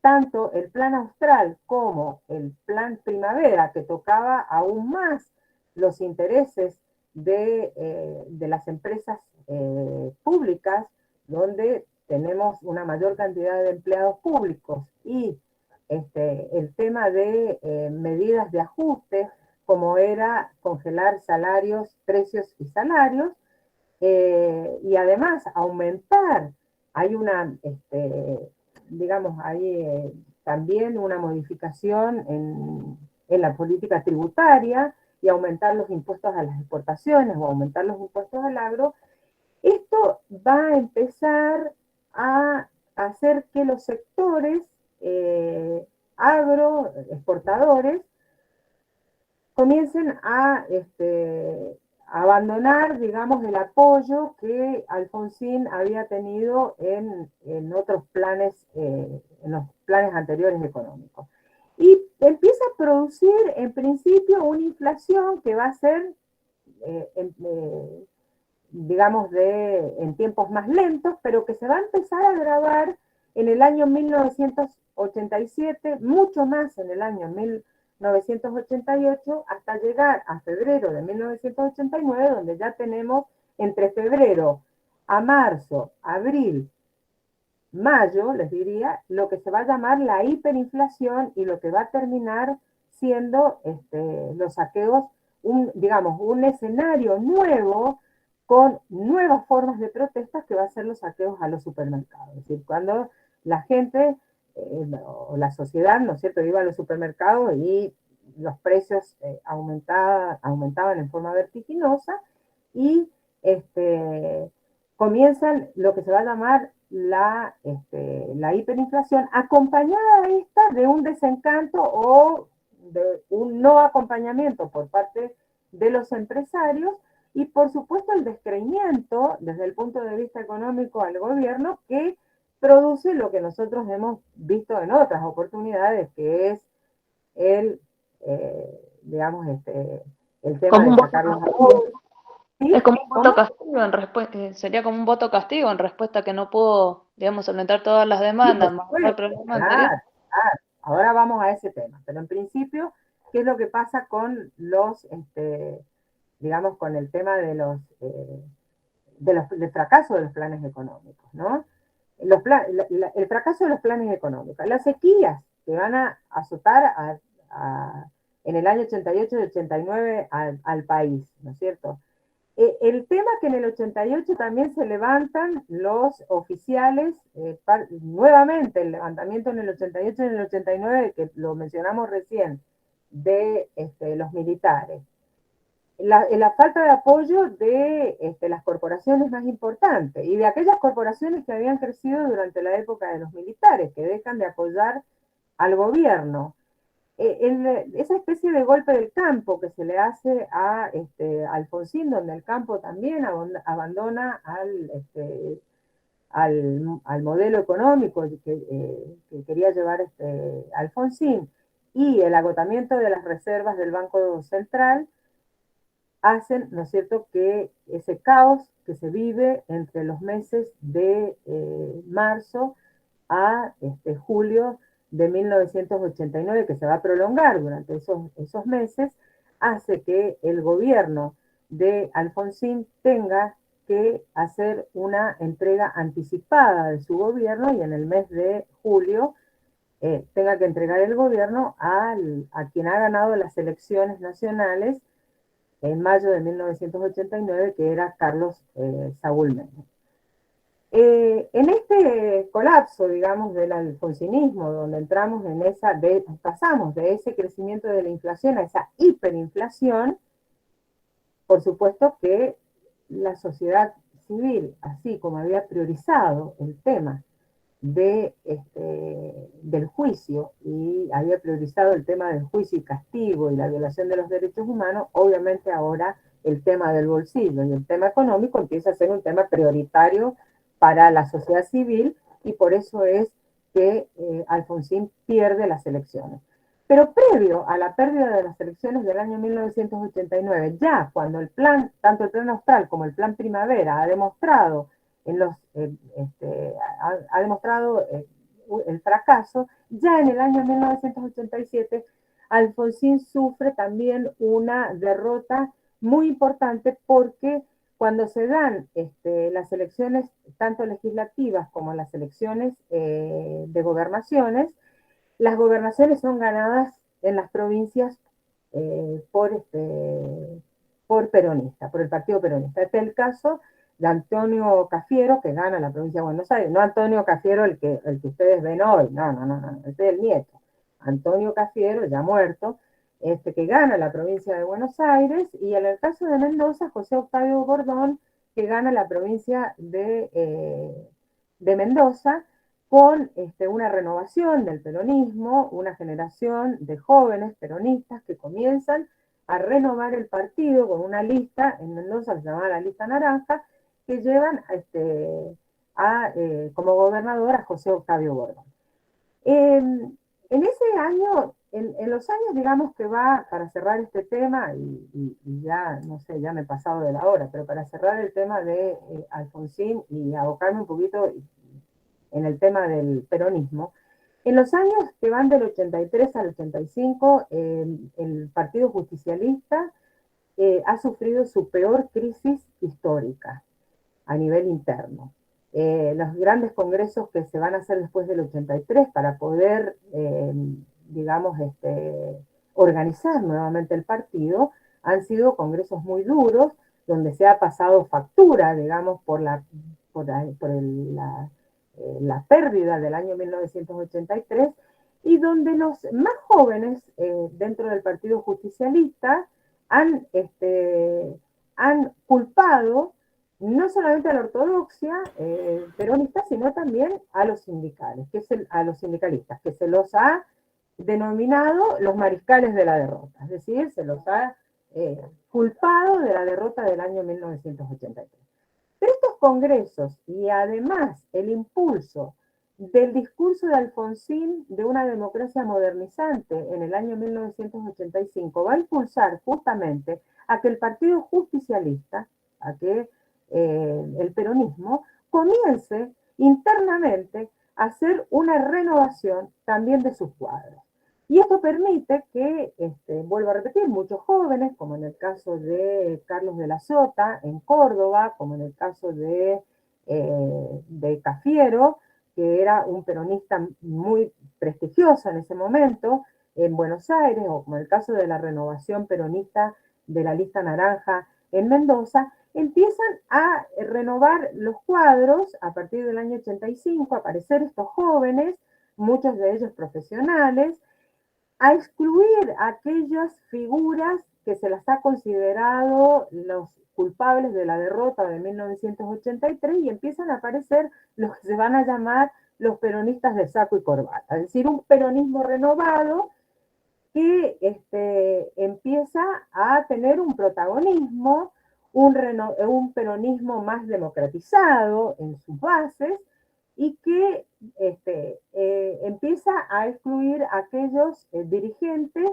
A: tanto el plan austral como el plan primavera, que tocaba aún más los intereses de las empresas públicas, donde tenemos una mayor cantidad de empleados públicos, y el tema de medidas de ajuste, como era congelar salarios, precios y salarios, y además aumentar, hay una, digamos, hay también una modificación en la política tributaria y aumentar los impuestos a las exportaciones o aumentar los impuestos al agro. Esto va a empezar a hacer que los sectores agroexportadores comiencen a abandonar, digamos, el apoyo que Alfonsín había tenido en otros planes, en los planes anteriores económicos. y empieza a producir en principio una inflación que va a ser, digamos, en tiempos más lentos, pero que se va a empezar a agravar en el año 1987, mucho más en el año 1988, hasta llegar a febrero de 1989, donde ya tenemos entre febrero a marzo, abril, mayo, les diría, lo que se va a llamar la hiperinflación y lo que va a terminar siendo los saqueos, digamos, un escenario nuevo con nuevas formas de protestas que va a ser los saqueos a los supermercados. Es decir, cuando la gente o la sociedad, ¿no es cierto?, iba a los supermercados y los precios aumentaban en forma vertiginosa y comienzan lo que se va a llamar la hiperinflación, acompañada a esta de un desencanto o de un no acompañamiento por parte de los empresarios y por supuesto el descreimiento desde el punto de vista económico al gobierno que produce lo que nosotros hemos visto en otras oportunidades, que es digamos, el tema
C: Como
A: de
C: un
A: sacar los apoyos. ¿Sí?
C: Es como un voto
A: ¿Cómo?
C: castigo en respuesta, sería como un voto castigo en respuesta a que no pudo, digamos, solventar todas las
A: Sí,
C: demandas,
A: por
C: más el
A: supuesto,
C: problema anterior.
A: claro, claro. Ahora vamos a ese tema, pero en principio, ¿qué es lo que pasa con digamos, con el tema del fracaso de los planes económicos, ¿no? El fracaso de los planes económicos, las sequías que van a azotar en el año 88 y 89 al país, ¿no es cierto? El tema que en el 88 también se levantan los oficiales, nuevamente el levantamiento en el 88 y en el 89, que lo mencionamos recién, de los militares. La falta de apoyo de las corporaciones más importantes y de aquellas corporaciones que habían crecido durante la época de los militares, que dejan de apoyar al gobierno. Esa especie de golpe del campo que se le hace a Alfonsín, donde el campo también abandona al modelo económico que quería llevar Alfonsín, y el agotamiento de las reservas del Banco Central, hacen, ¿no es cierto?, que ese caos que se vive entre los meses de marzo a julio de 1989, que se va a prolongar durante esos meses, hace que el gobierno de Alfonsín tenga que hacer una entrega anticipada de su gobierno y en el mes de julio tenga que entregar el gobierno a quien ha ganado las elecciones nacionales en mayo de 1989, que era Carlos Saúl Menem. En este colapso, digamos, del alfonsinismo, donde entramos pasamos de ese crecimiento de la inflación a esa hiperinflación, por supuesto que la sociedad civil, así como había priorizado el tema del juicio y había priorizado el tema del juicio y castigo y la violación de los derechos humanos, obviamente ahora el tema del bolsillo y el tema económico empieza a ser un tema prioritario para la sociedad civil y por eso es que Alfonsín pierde las elecciones. Pero previo a la pérdida de las elecciones del año 1989, ya cuando tanto el plan austral como el plan primavera ha demostrado ha demostrado el fracaso, ya en el año 1987 Alfonsín sufre también una derrota muy importante porque cuando se dan las elecciones tanto legislativas como las elecciones de gobernaciones, las gobernaciones son ganadas en las provincias por peronista, por el partido peronista. Este es el caso de Antonio Cafiero, que gana la provincia de Buenos Aires. No Antonio Cafiero, el que ustedes ven hoy, no, este es el nieto. Antonio Cafiero, ya muerto, que gana la provincia de Buenos Aires, y en el caso de Mendoza, José Octavio Bordón, que gana la provincia de Mendoza, con una renovación del peronismo, una generación de jóvenes peronistas que comienzan a renovar el partido con una lista, en Mendoza se llamaba la lista naranja, que llevan como gobernador a José Octavio Bordón. En ese año en los años, digamos que va, para cerrar este tema, y ya, no sé, ya me he pasado de la hora, pero para cerrar el tema de Alfonsín y abocarme un poquito en el tema del peronismo, en los años que van del 83 al 85, el Partido Justicialista ha sufrido su peor crisis histórica a nivel interno. Los grandes congresos que se van a hacer después del 83 para poder, digamos, organizar nuevamente el partido, han sido congresos muy duros, donde se ha pasado factura, digamos, la pérdida del año 1983, y donde los más jóvenes dentro del Partido Justicialista han culpado no solamente a la ortodoxia peronista, sino también a los sindicales, a los sindicalistas, que se los ha denominado los mariscales de la derrota, es decir, se los ha culpado de la derrota del año 1983. Pero estos congresos, y además el impulso del discurso de Alfonsín de una democracia modernizante en el año 1985, va a impulsar justamente a que el Partido Justicialista, a que el peronismo, comience internamente a hacer una renovación también de sus cuadros. Y esto permite que, vuelvo a repetir, muchos jóvenes, como en el caso de Carlos de la Sota en Córdoba, como en el caso de Cafiero, que era un peronista muy prestigioso en ese momento, en Buenos Aires, o como en el caso de la renovación peronista de la lista naranja en Mendoza, empiezan a renovar los cuadros a partir del año 85, a aparecer estos jóvenes, muchos de ellos profesionales, a excluir a aquellas figuras que se las ha considerado los culpables de la derrota de 1983, y empiezan a aparecer los que se van a llamar los peronistas de saco y corbata, es decir, un peronismo renovado que empieza a tener un protagonismo, un peronismo más democratizado en sus bases, y que empieza a excluir a aquellos dirigentes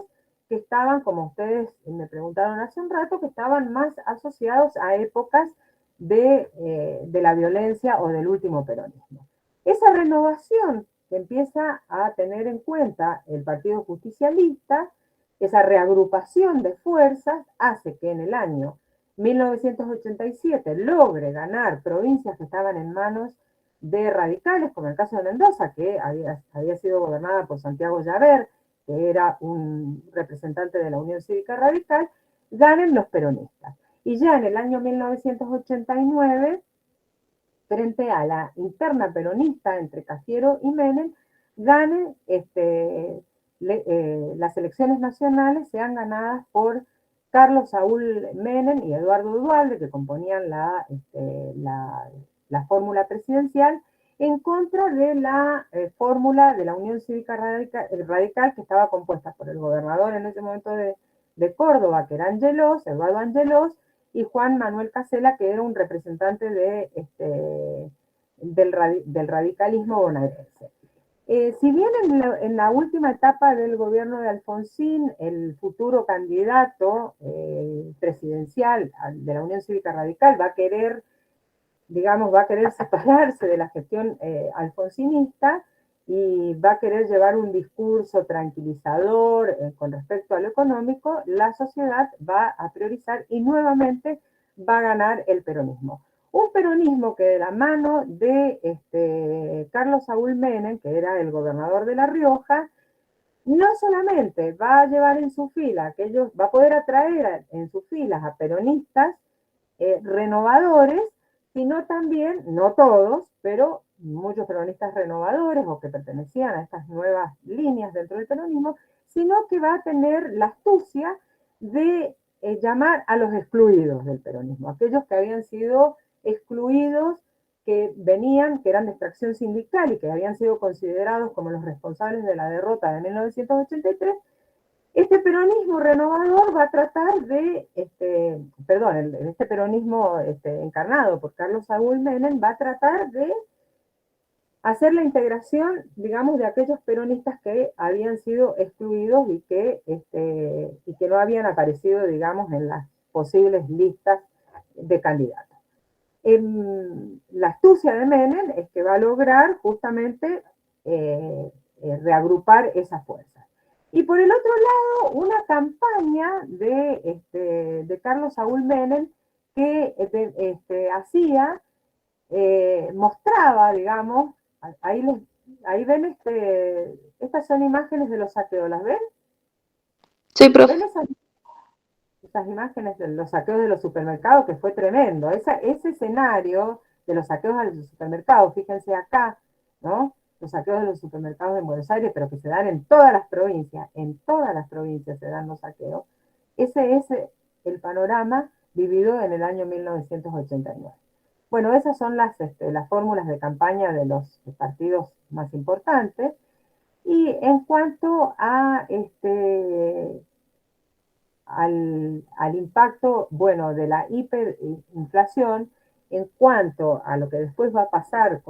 A: que estaban, como ustedes me preguntaron hace un rato, que estaban más asociados a épocas de la violencia o del último peronismo. Esa renovación que empieza a tener en cuenta el Partido Justicialista, esa reagrupación de fuerzas, hace que en el año 1987 logre ganar provincias que estaban en manos de radicales, como el caso de Mendoza, que había sido gobernada por Santiago Llaver, que era un representante de la Unión Cívica Radical, ganen los peronistas. Y ya en el año 1989, frente a la interna peronista entre Cafiero y Menem, ganen las elecciones nacionales, sean ganadas por Carlos Saúl Menem y Eduardo Duhalde, que componían la fórmula presidencial, en contra de la fórmula de la Unión Cívica Radical, que estaba compuesta por el gobernador en ese momento de Córdoba, que era Eduardo Angelós, y Juan Manuel Casella, que era un representante del radicalismo bonaerense. Si bien en la última etapa del gobierno de Alfonsín, el futuro candidato presidencial de la Unión Cívica Radical va a querer separarse de la gestión alfonsinista, y va a querer llevar un discurso tranquilizador con respecto a lo económico, la sociedad va a priorizar y nuevamente va a ganar el peronismo. Un peronismo que de la mano de Carlos Saúl Menem, que era el gobernador de La Rioja, no solamente va a llevar en su fila, va a poder atraer en sus filas a peronistas renovadores, sino también, no todos, pero muchos peronistas renovadores o que pertenecían a estas nuevas líneas dentro del peronismo, sino que va a tener la astucia de llamar a los excluidos del peronismo, aquellos que habían sido excluidos, que eran de extracción sindical y que habían sido considerados como los responsables de la derrota de 1983. Este peronismo renovador va a tratar de, este peronismo encarnado por Carlos Saúl Menem va a tratar de hacer la integración, digamos, de aquellos peronistas que habían sido excluidos y que no habían aparecido, digamos, en las posibles listas de candidatos. La astucia de Menem es que va a lograr justamente reagrupar esas fuerzas. Y por el otro lado, una campaña de Carlos Saúl Menem que hacía, mostraba, digamos, ahí ven, estas son imágenes de los saqueos, ¿las ven?
B: Sí, profe.
A: ¿Ven esas imágenes de los saqueos de los supermercados? Que fue tremendo. Ese escenario de los saqueos de los supermercados, fíjense acá, ¿no? Los saqueos de los supermercados en Buenos Aires, pero que se dan en todas las provincias se dan los saqueos. Ese es el panorama vivido en el año 1989. Bueno, esas son las fórmulas de campaña de los partidos más importantes. Y en cuanto a al impacto, bueno, de la hiperinflación, en cuanto a lo que después va a pasar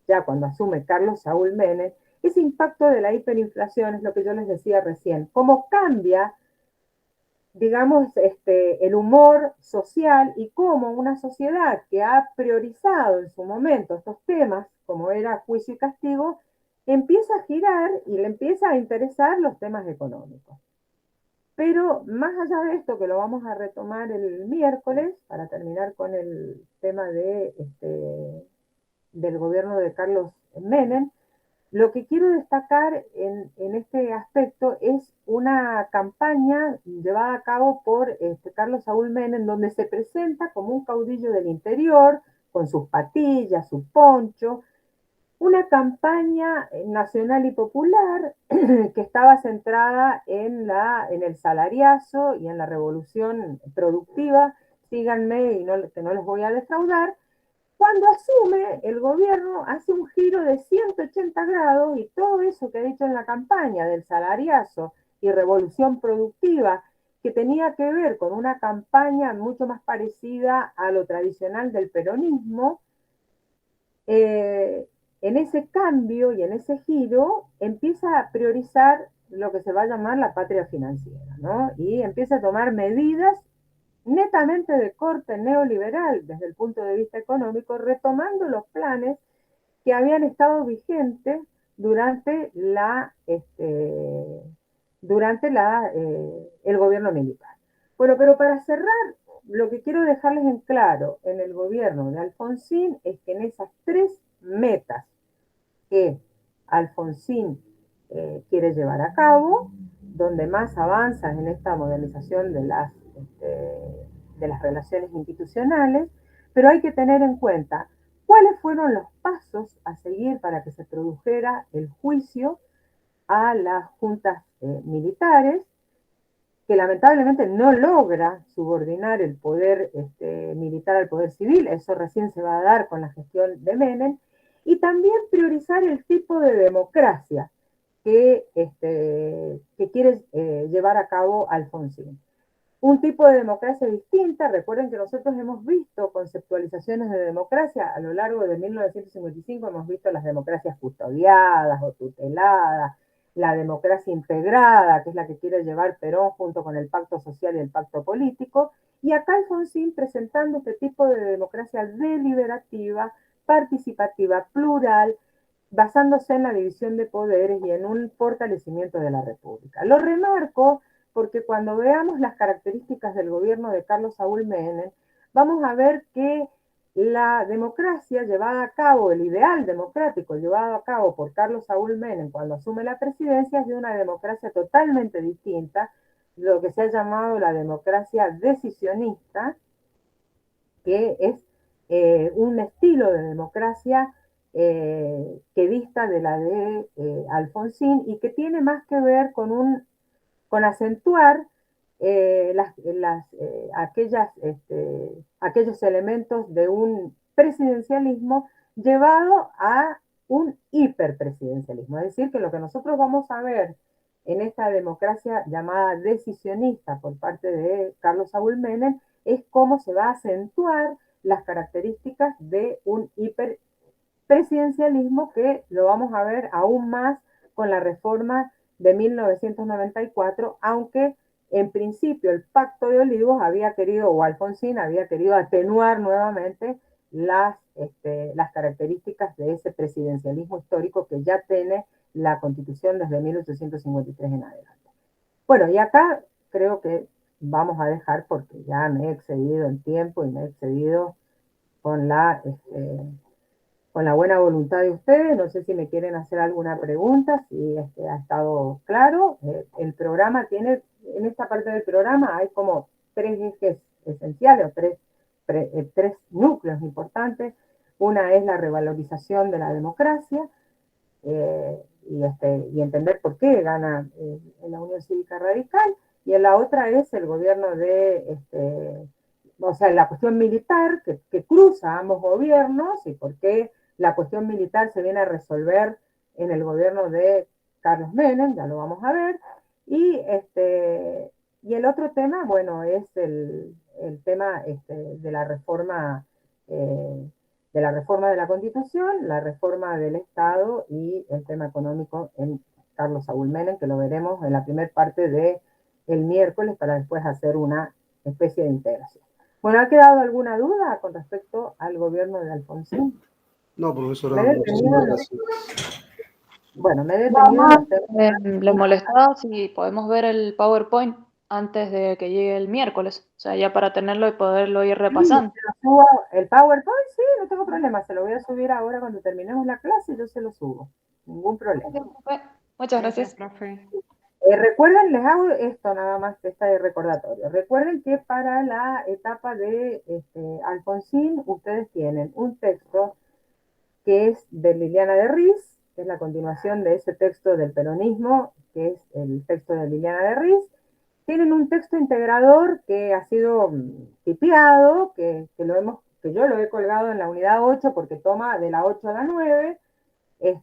A: ya cuando asume Carlos Saúl Menem, ese impacto de la hiperinflación es lo que yo les decía recién, cómo cambia, digamos, el humor social y cómo una sociedad que ha priorizado en su momento estos temas, como era juicio y castigo, empieza a girar y le empieza a interesar los temas económicos. Pero más allá de esto, que lo vamos a retomar el miércoles, para terminar con el tema del gobierno de Carlos Menem, lo que quiero destacar en este aspecto es una campaña llevada a cabo por Carlos Saúl Menem, donde se presenta como un caudillo del interior, con sus patillas, su poncho, una campaña nacional y popular que estaba centrada en el salariazo y en la revolución productiva. Síganme y que no les voy a defraudar. Cuando asume el gobierno, hace un giro de 180 grados y todo eso que he dicho en la campaña del salariazo y revolución productiva, que tenía que ver con una campaña mucho más parecida a lo tradicional del peronismo, en ese cambio y en ese giro empieza a priorizar lo que se va a llamar la patria financiera, ¿no? Y empieza a tomar medidas netamente de corte neoliberal desde el punto de vista económico, retomando los planes que habían estado vigentes durante el gobierno militar. Bueno, pero para cerrar, lo que quiero dejarles en claro en el gobierno de Alfonsín es que en esas tres metas que Alfonsín quiere llevar a cabo, donde más avanza en esta modernización de las relaciones institucionales, pero hay que tener en cuenta cuáles fueron los pasos a seguir para que se produjera el juicio a las juntas militares, que lamentablemente no logra subordinar el poder militar al poder civil, eso recién se va a dar con la gestión de Menem, y también priorizar el tipo de democracia que quiere llevar a cabo Alfonsín. Un tipo de democracia distinta. Recuerden que nosotros hemos visto conceptualizaciones de democracia a lo largo de 1955, hemos visto las democracias custodiadas o tuteladas, la democracia integrada, que es la que quiere llevar Perón junto con el pacto social y el pacto político, y acá Alfonsín presentando este tipo de democracia deliberativa, participativa, plural, basándose en la división de poderes y en un fortalecimiento de la República. Lo remarco porque cuando veamos las características del gobierno de Carlos Saúl Menem, vamos a ver que la democracia llevada a cabo, el ideal democrático llevado a cabo por Carlos Saúl Menem cuando asume la presidencia es de una democracia totalmente distinta, lo que se ha llamado la democracia decisionista, que es un estilo de democracia que dista de la de Alfonsín y que tiene más que ver con acentuar aquellos elementos de un presidencialismo llevado a un hiperpresidencialismo. Es decir, que lo que nosotros vamos a ver en esta democracia llamada decisionista por parte de Carlos Saúl Menem es cómo se va a acentuar las características de un hiperpresidencialismo presidencialismo, que lo vamos a ver aún más con la reforma de 1994, aunque en principio el Pacto de Olivos había querido, o Alfonsín había querido atenuar nuevamente las características de ese presidencialismo histórico que ya tiene la Constitución desde 1853 en adelante. Bueno, y acá creo que vamos a dejar, porque ya me he excedido en tiempo y me he excedido con la buena voluntad de ustedes. No sé si me quieren hacer alguna pregunta, si ha estado claro. El programa tiene, en esta parte del programa hay como 3 ejes esenciales, o tres núcleos importantes. Una es la revalorización de la democracia, y entender por qué gana la Unión Cívica Radical, y en la otra es el gobierno o sea, la cuestión militar que cruza ambos gobiernos, y por qué la cuestión militar se viene a resolver en el gobierno de Carlos Menem, ya lo vamos a ver, y el otro tema, bueno, es el tema de la reforma de la Constitución, la reforma del Estado y el tema económico en Carlos Saúl Menem, que lo veremos en la primera parte del miércoles para después hacer una especie de integración. Bueno, ¿ha quedado alguna duda con respecto al gobierno de Alfonsín?
D: No, profesora,
A: Me he
D: muchísimas
A: detenido,
D: gracias.
A: bueno, me he detenido en los temas.
C: Le molestaba si podemos ver el PowerPoint antes de que llegue el miércoles, o sea, ya para tenerlo y poderlo ir repasando.
A: Sí, se lo subo, el PowerPoint, sí, no tengo problema, se lo voy a subir ahora cuando terminemos la clase y yo se lo subo, ningún problema.
C: Muchas gracias.
F: profe.
A: Recuerden, les hago esto nada más, de recordatorio. Recuerden que para la etapa de Alfonsín, ustedes tienen un texto que es de Liliana de Riz, que es la continuación de ese texto del peronismo, que es el texto de Liliana de Riz. Tienen un texto integrador que ha sido tipeado, que yo lo he colgado en la unidad 8 porque toma de la 8 a la 9,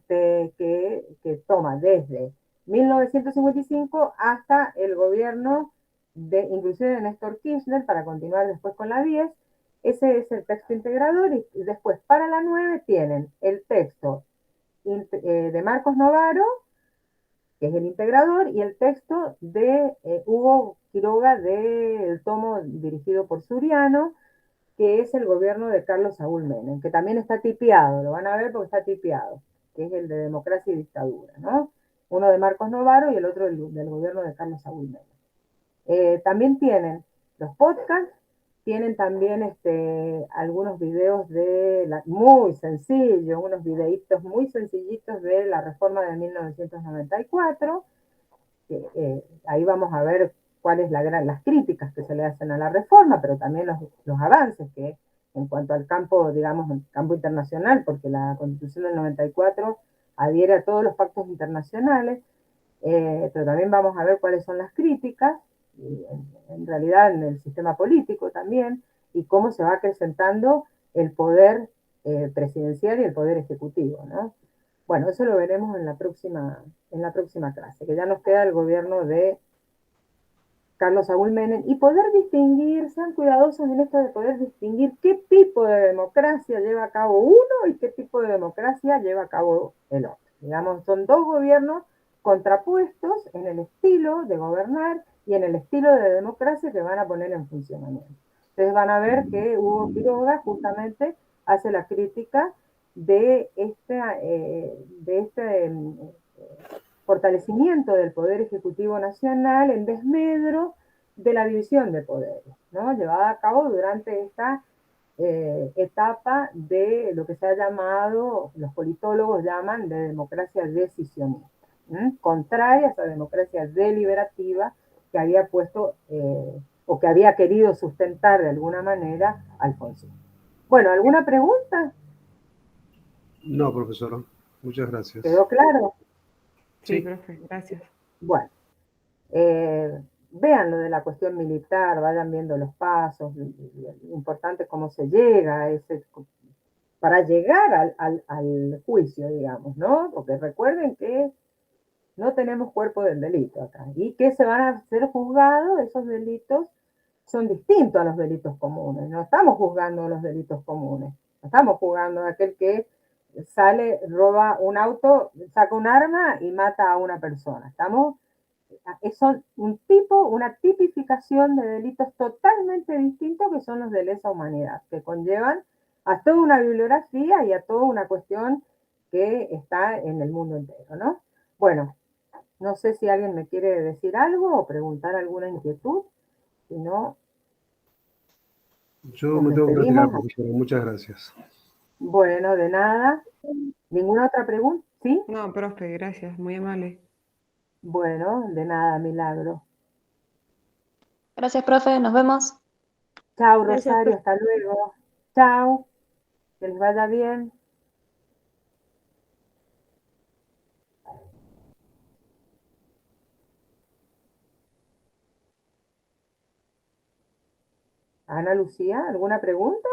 A: que toma desde 1955 hasta el gobierno inclusive de Néstor Kirchner, para continuar después con la 10. Ese es el texto integrador, y después para la 9 tienen el texto de Marcos Novaro, que es el integrador, y el texto de Hugo Quiroga del tomo dirigido por Suriano, que es el gobierno de Carlos Saúl Menem, que también está tipiado, lo van a ver porque está tipiado, que es el de Democracia y Dictadura, ¿no? Uno de Marcos Novaro y el otro del gobierno de Carlos Saúl Menem. También tienen los podcasts, tienen también algunos videos muy sencillos, unos videitos muy sencillitos de la reforma de 1994, que ahí vamos a ver cuáles las críticas que se le hacen a la reforma, pero también los avances que en cuanto al campo, digamos, el campo internacional, porque la Constitución del 94 adhiere a todos los pactos internacionales, pero también vamos a ver cuáles son las críticas, y en realidad en el sistema político también, y cómo se va acrecentando el poder presidencial y el poder ejecutivo, ¿no? Bueno, eso lo veremos en la próxima clase, que ya nos queda el gobierno de Carlos Saúl Menem, y poder distinguir, sean cuidadosos en esto de poder distinguir qué tipo de democracia lleva a cabo uno y qué tipo de democracia lleva a cabo el otro. Digamos, son dos gobiernos contrapuestos en el estilo de gobernar y en el estilo de democracia que van a poner en funcionamiento. Ustedes van a ver que Hugo Quiroga justamente hace la crítica de fortalecimiento del Poder Ejecutivo Nacional en desmedro de la división de poderes, ¿no? Llevada a cabo durante esta etapa de lo que se ha llamado, los politólogos llaman, de democracia decisionista, contraria a esa democracia deliberativa que había puesto o que había querido sustentar de alguna manera Alfonsín. Bueno, ¿alguna pregunta?
D: No, profesora, muchas gracias.
A: ¿Quedó claro?
F: Sí,
D: Sí.
F: profe, gracias.
A: Bueno, vean lo de la cuestión militar, vayan viendo los pasos, importante cómo se llega a para llegar al juicio, digamos, ¿no? Porque recuerden que no tenemos cuerpo del delito acá, y que se van a ser juzgados, esos delitos son distintos a los delitos comunes, no estamos juzgando los delitos comunes, no estamos juzgando a aquel que sale, roba un auto, saca un arma y mata a una persona. Estamos, son un tipo, una tipificación de delitos totalmente distintos que son los de lesa humanidad, que conllevan a toda una bibliografía y a toda una cuestión que está en el mundo entero, ¿no? Bueno, no sé si alguien me quiere decir algo o preguntar alguna inquietud, si no,
D: Yo
A: nos
D: me tengo que retirar,
A: despedimos.
D: profesora. Muchas gracias.
A: Bueno, de nada. ¿Ninguna otra pregunta? ¿Sí?
F: No, profe, gracias, muy amable.
A: Bueno, de nada, Milagro.
C: Gracias, profe, nos vemos.
A: Chao,
B: Gracias,
A: Rosario,
B: profe.
A: hasta luego. Chao, que les vaya bien. Ana Lucía, ¿alguna pregunta?